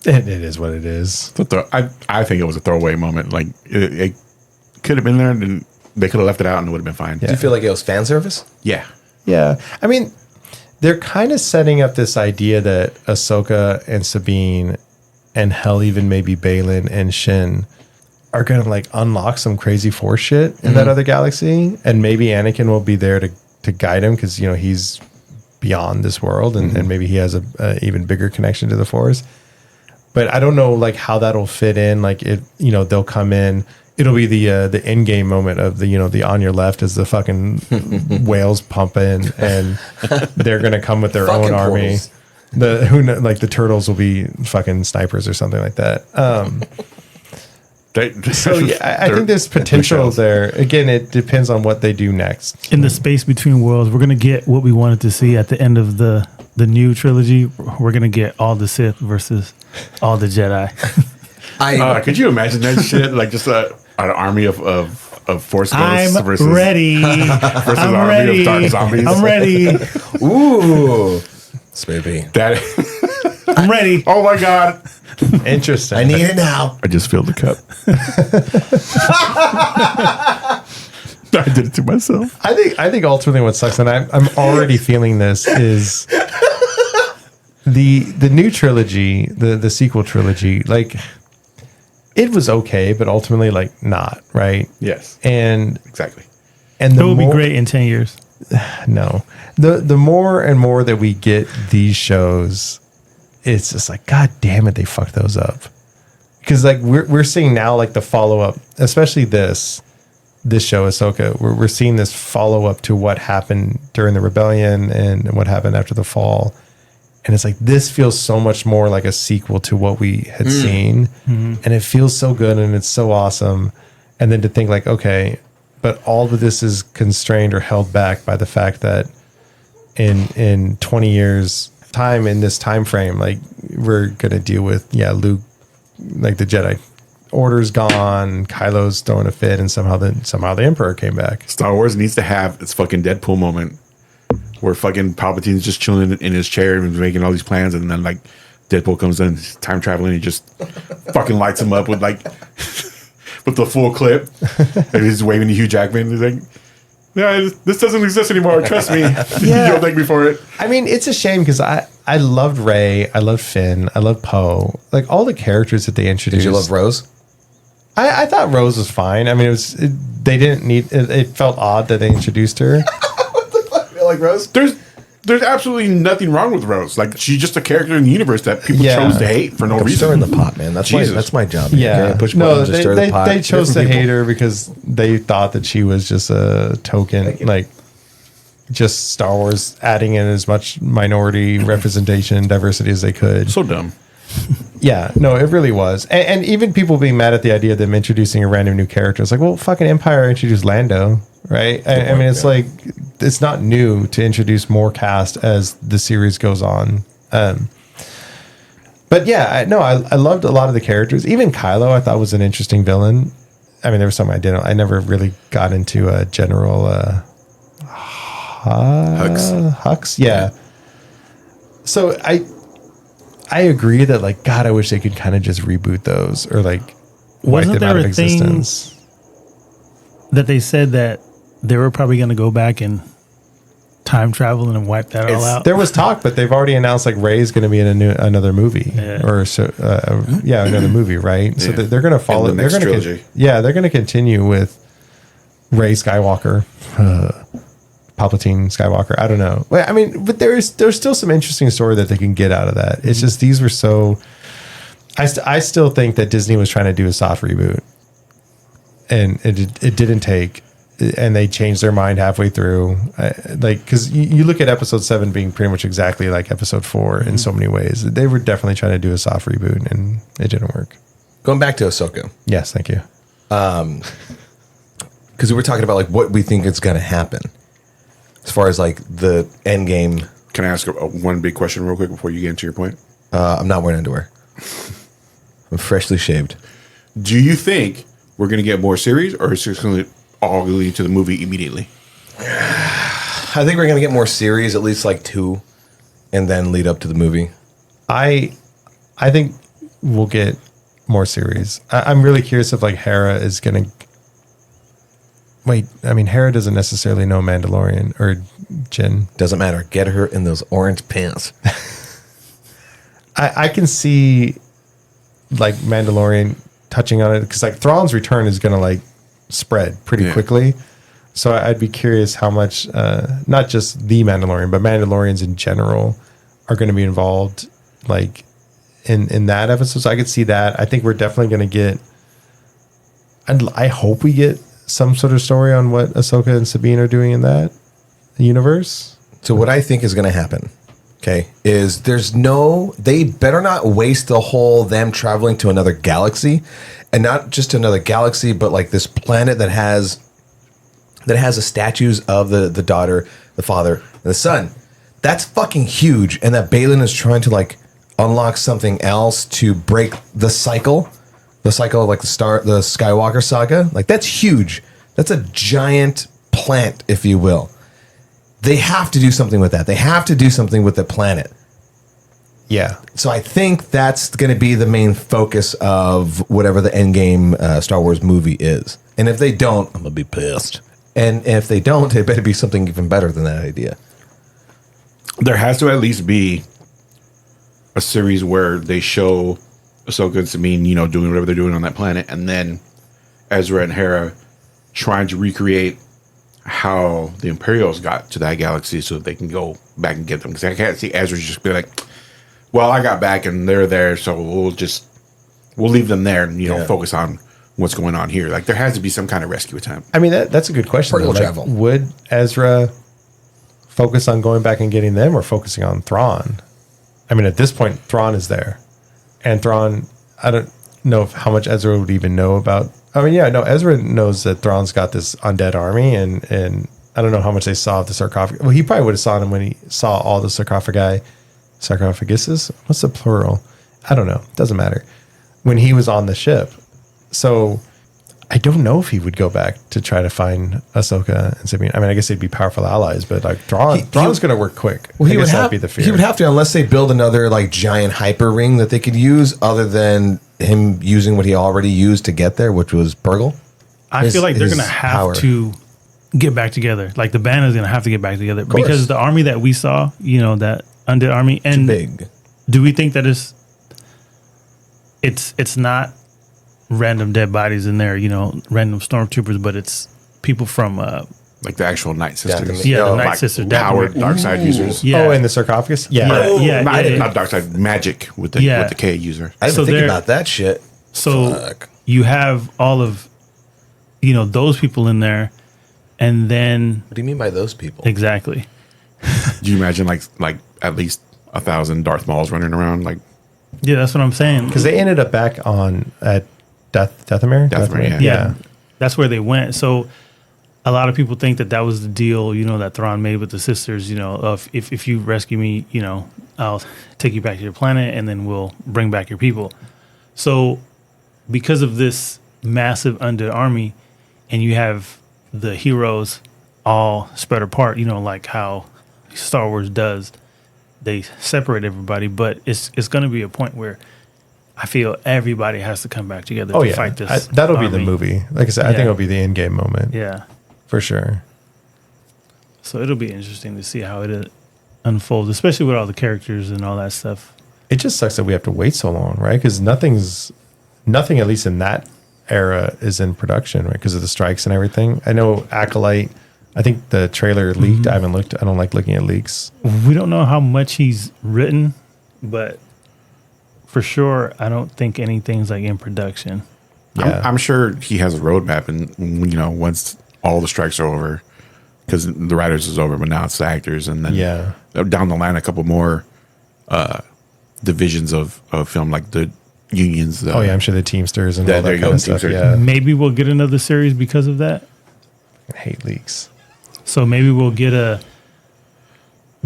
is what it is.
I think it was a throwaway moment. Like it could have been there, and they could have left it out, and it would have been fine.
Do you feel like it was fan service?
Yeah.
Yeah, I mean, they're kind of setting up this idea that Ahsoka and Sabine, and hell, even maybe Balin and Shin, are gonna like unlock some crazy Force shit in that other galaxy, and maybe Anakin will be there to guide him because he's beyond this world, and maybe he has a even bigger connection to the Force. But I don't know like how that'll fit in. Like they'll come in. It'll be the end game moment of the on your left as the fucking whales pumping, and they're gonna come with their
Fucking
own army.
portals.
The turtles will be fucking snipers or something like that. So yeah, I think there's potential there. Again, it depends on what they do next.
In the space between worlds, we're gonna get what we wanted to see at the end of the new trilogy. We're gonna get all the Sith versus all the Jedi.
Could you imagine that shit? Like just an army of Force ghosts
I'm
versus
ready.
versus
I'm
an army
ready.
of dark zombies.
I'm ready.
Ooh, baby.
That.
I'm ready.
Oh my god!
Interesting.
I need it now.
I just filled the cup. I did it to myself.
I think ultimately what sucks, and I'm already feeling this, is the new trilogy, the sequel trilogy. Like, it was okay, but ultimately, like, not right.
Yes,
And
exactly.
and
It will be great in 10 years.
No, the more and more that we get these shows, it's just like, God damn it, they fucked those up. Because like we're seeing now, like the follow up, especially this show Ahsoka, we're seeing this follow up to what happened during the rebellion and what happened after the fall, and it's like this feels so much more like a sequel to what we had seen, and it feels so good and it's so awesome, and then to think like, okay, but all of this is constrained or held back by the fact that in 20 years time, in this time frame, like we're gonna deal with Luke, like the Jedi Order's gone, Kylo's throwing a fit, and somehow the Emperor came back.
Star Wars needs to have its fucking Deadpool moment where fucking Palpatine's just chilling in his chair and making all these plans, and then like Deadpool comes in, time traveling, and just fucking lights him up with like with the full clip, and he's waving to Hugh Jackman. He's like, "Yeah, this doesn't exist anymore. Trust me. You'll thank me for it."
I mean, it's a shame because I loved Rey, I loved Finn, I loved Poe, like all the characters that they introduced.
Did you love Rose?
I thought Rose was fine. I mean, they didn't need. It felt odd that they introduced her.
What the fuck? You like Rose?
There's absolutely nothing wrong with Rose. Like she's just a character in the universe that people
Yeah.
chose to hate for no
I'm
reason.
stirring the pot, man. That's
Jesus.
my job.
Yeah,
Okay? Push
no,
buttons to stir the pot.
they chose to
Different
hate
people.
her because they thought that she was just a token, like just Star Wars adding in as much minority representation and diversity as they could.
So dumb.
Yeah, no, it really was. And even people being mad at the idea of them introducing a random new character. It's like, well, fucking Empire introduced Lando, right? I mean, it's like, it's not new to introduce more cast as the series goes on. But yeah, I loved a lot of the characters. Even Kylo, I thought was an interesting villain. I mean, there was some I never really got into General Hux. Yeah. So I agree that like, God, I wish they could kind of just reboot those or like wipe
Wasn't
them out
there
of
a thing
existence.
that they said that they were probably going to go back and time travel and wipe that all out?
There was talk, but they've already announced like Rey's going to be in another movie another movie, right? So
Yeah.
they're going to follow.
In the next
they're going
trilogy.
they're going to continue with Rey Skywalker, Palpatine Skywalker. I don't know. Well, I mean, but there's still some interesting story that they can get out of that. It's just these were so. I still think that Disney was trying to do a soft reboot, and it didn't take. And they changed their mind halfway through, because you look at episode 7 being pretty much exactly like episode 4 in so many ways. They were definitely trying to do a soft reboot, and it didn't work.
Going back to Ahsoka,
Yes, thank you.
because we were talking about like what we think is going to happen as far as like the end game.
Can I ask one big question real quick before you get into your point?
I'm not wearing underwear. I'm freshly shaved.
Do you think we're going to get more series, or is it going to all lead to the movie immediately?
I think we're going to get more series, at least like 2, and then lead up to the movie.
I think we'll get more series. I'm really curious if like Hera is gonna. Wait, I mean Hera doesn't necessarily know Mandalorian or Jin.
Doesn't matter. Get her in those orange pants.
I can see like Mandalorian touching on it because like Thrawn's return is gonna like spread pretty quickly. So I'd be curious how much, not just the Mandalorian, but Mandalorians in general are going to be involved, like in that episode. So I could see that. I think we're definitely going to get. I hope we get some sort of story on what Ahsoka and Sabine are doing in that universe.
So what I think is going to happen, okay, is they better not waste the whole them traveling to another galaxy, and not just another galaxy, but like this planet that has the statues of the daughter, the father, and the son. That's fucking huge, and that Balin is trying to like unlock something else to break the cycle of like the Skywalker saga. Like that's huge. That's a giant plant, if you will. They have to do something with that. They have to do something with the planet.
Yeah.
So I think that's going to be the main focus of whatever the Endgame Star Wars movie is. And if they don't, I'm going to be pissed. And if they don't, it better be something even better than that idea.
There has to at least be a series where they show Ahsoka and Sabine, doing whatever they're doing on that planet, and then Ezra and Hera trying to recreate how the Imperials got to that galaxy so that they can go back and get them. Because I can't see Ezra just be like, well, I got back and they're there, so we'll leave them there and focus on what's going on here. Like there has to be some kind of rescue attempt.
I mean, that's a good question.
Portal travel.
Would Ezra focus on going back and getting them, or focusing on Thrawn? I mean, at this point, Thrawn is there, and Thrawn. I don't know how much Ezra would even know about. I mean, Ezra knows that Thrawn's got this undead army, and I don't know how much they saw of the sarcophagus. Well, he probably would have saw him when he saw all the sarcophaguses. What's the plural? I don't know. Doesn't matter. When he was on the ship. So I don't know if he would go back to try to find Ahsoka and Sabine. I mean, I guess they'd be powerful allies, but like Thrawn's going to work quick.
Well,
I guess that'd be the fear.
He would have to, unless they build another like giant hyper ring that they could use, other than him using what he already used to get there, which was Burgle.
I feel like they're
his
going to have
power.
to get back together. Like the band is going to have to get back together because the army that we saw, that undead army, and
Big.
do we think that it's not random dead bodies in there, random stormtroopers, but it's people from
Like the actual Night Sisters.
the Night Sisters,
Powered dark side users.
Yeah.
Oh, and the sarcophagus? Yeah.
Not dark side, magic with the K user.
I didn't
So
think
they're-
about that shit.
So
Fuck.
you have all of those people in there, and then
What do you mean by those people?
exactly.
Do you imagine like at least 1,000 Darth Mauls running around? Like
Yeah, that's what I'm saying.
Because they ended up back at Dathomir?
Dathomir,
Yeah, that's where they went. So a lot of people think that was the deal, that Thrawn made with the sisters. Of if you rescue me, I'll take you back to your planet, and then we'll bring back your people. So because of this massive undead army, and you have the heroes all spread apart, like how Star Wars does, they separate everybody. But it's going to be a point where I feel everybody has to come back together to fight this.
That'll be the
army.
movie. Like I said, I think it'll be the end game moment.
Yeah.
For sure.
So it'll be interesting to see how it unfolds, especially with all the characters and all that stuff.
It just sucks that we have to wait so long, right? Because nothing, at least in that era, is in production, right? Because of the strikes and everything. I know Acolyte, I think the trailer leaked. I haven't looked. I don't like looking at leaks.
We don't know how much he's written, but for sure, I don't think anything's like in production.
Yeah.
I'm sure he has a roadmap, and once all the strikes are over, because the writers is over, but now it's the actors, and then down the line a couple more divisions of film, like the unions.
I'm sure the Teamsters and all
there
that
you
kind
go,
of stuff.
Teamsters.
Yeah,
Maybe we'll get another series because of that.
I hate leaks.
So maybe we'll get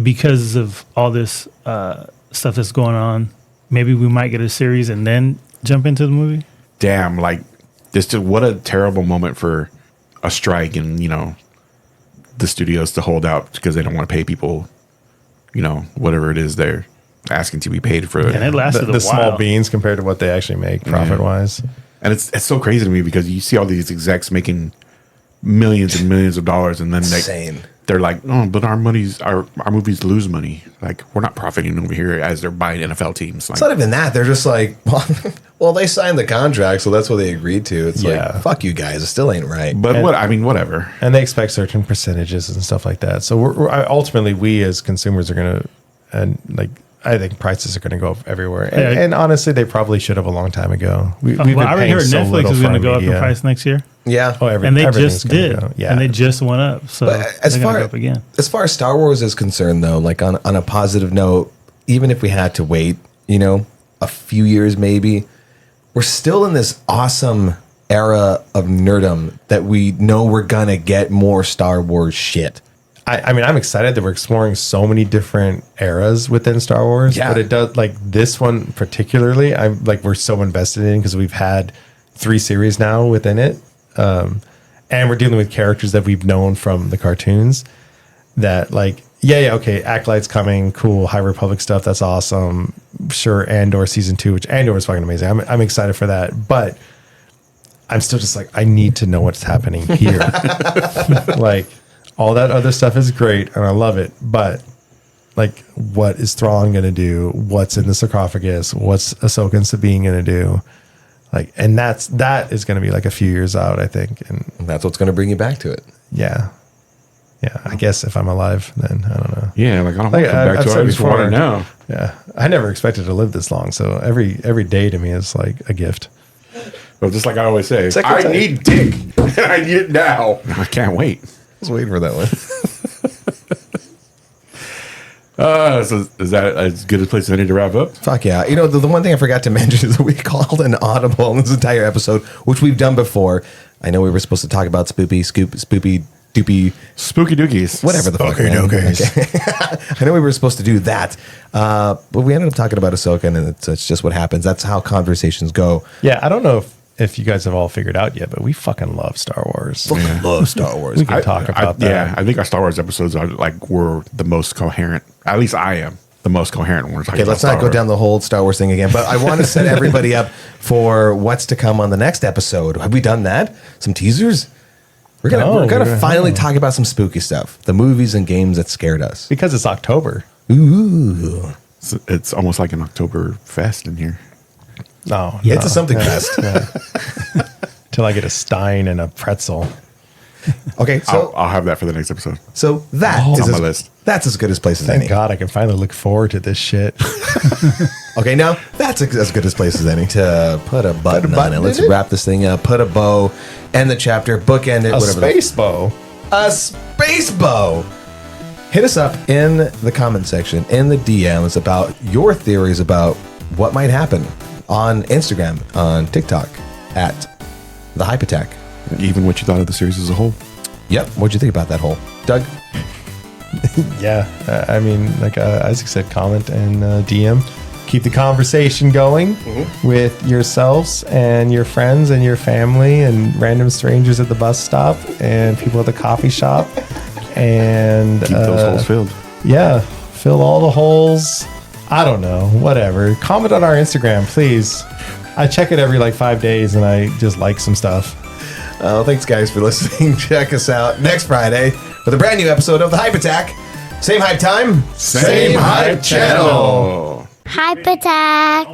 because of all this stuff that's going on, maybe we might get a series and then jump into the movie.
Damn, like what a terrible moment for a strike, and the studios to hold out because they don't want to pay people, whatever it is they're asking to be paid for.
And it lasted
The
a while.
small beans compared to what they actually make profit wise.
And it's so crazy to me because you see all these execs making millions and millions of dollars, and then
Insane.
they're like, "Oh, but our movies lose money. Like we're not profiting over here," as they're buying NFL teams. Like,
It's not even that. They're just like, well, they signed the contract, so that's what they agreed to. It's
Yeah.
like, fuck you guys. It still ain't right.
but whatever.
And they expect certain percentages and stuff like that. So ultimately, we as consumers are going to, and like I think prices are going to go up everywhere. And,
Yeah.
and honestly, they probably should have a long time ago. We've been
Well, I already
paying
heard
so
Netflix
little
is
for
going to
our
go up in
media.
price next year.
Yeah.
Oh,
And they
everything's
just
gonna
did.
go. Yeah.
And they just went up. So
But as
they're gonna
far
go up again.
as far as Star Wars is concerned, though, like on a positive note, even if we had to wait, a few years maybe, we're still in this awesome era of nerdom that we know we're gonna get more Star Wars shit.
I mean, I'm excited that we're exploring so many different eras within Star Wars.
Yeah.
But it does, like this one particularly, I'm like, we're so invested in because we've had 3 series now within it. And we're dealing with characters that we've known from the cartoons that like, yeah, okay, Acolyte's coming, cool, High Republic stuff, that's awesome. Sure, Andor season 2, which Andor is fucking amazing. I'm excited for that. But I'm still just like, I need to know what's happening here. Like, all that other stuff is great and I love it, but like, what is Thrawn gonna do? What's in the sarcophagus? What's Ahsoka and Sabine gonna do? Like, and that is gonna be like a few years out, I think. And
That's what's gonna bring you back to it.
yeah, I guess if I'm alive, then I don't know.
Yeah, like I don't want
Like,
to come back
I've
to it.
said
I just want to
before.
know.
Yeah, I never expected to live this long, so every day to me is like a gift.
But just like I always say,
Second
I
time.
need dick. And I need it now. I can't wait.
I was waiting for that one.
So is that as good a place as any to wrap up?
Fuck yeah. The one thing I forgot to mention is that we called an audible in this entire episode, which we've done before. I know we were supposed to talk about spoopy doopy,
Spooky Dookies.
whatever the fuck.
Spooky
man.
dookies.
Okay. I know we were supposed to do that, but we ended up talking about Ahsoka, and it's just what happens. That's how conversations go.
Yeah, I don't know if you guys have all figured out yet, but we fucking love Star Wars.
Fucking love Star Wars.
We can talk about that.
Yeah, I think our Star Wars episodes are like were the most coherent. At least I am the most coherent when we're talking
Okay,
about
let's
Star
not go
Wars.
down the whole Star Wars thing again, but I want to set everybody up for what's to come on the next episode. Have we done that? Some teasers? We're gonna finally talk about some spooky stuff. The movies and games that scared us.
Because it's October.
Ooh.
It's almost like an October fest in here.
No,
It's a something fest.
Till I get a Stein and a pretzel.
Okay, so
I'll have that for the next episode.
so that
Oh.
is
On my
as,
list.
that's as good as place as
Thank
any.
God I can finally look forward to this shit.
Okay, now that's as good as place as any to put a button on
button
it. Let's
in it?
wrap this thing up. Put a bow, end the chapter, bookend it.
A
whatever.
space bow.
A space bow. Hit us up in the comment section, in the DMs about your theories about what might happen on Instagram, on TikTok, at the Hype Attack.
Even what you thought of the series as a whole.
Yep. What'd you think about that whole? Doug?
Yeah, I mean, like Isaac said, comment and DM. Keep the conversation going with yourselves and your friends and your family and random strangers at the bus stop and people at the coffee shop. And
Keep those holes filled.
yeah, fill all the holes. I don't know, whatever. Comment on our Instagram, please. I check it every like 5 days and I just like some stuff.
Thanks, guys, for listening. Check us out next Friday with a brand new episode of the Hype Attack. Same hype time,
Same hype channel.
Hype attack.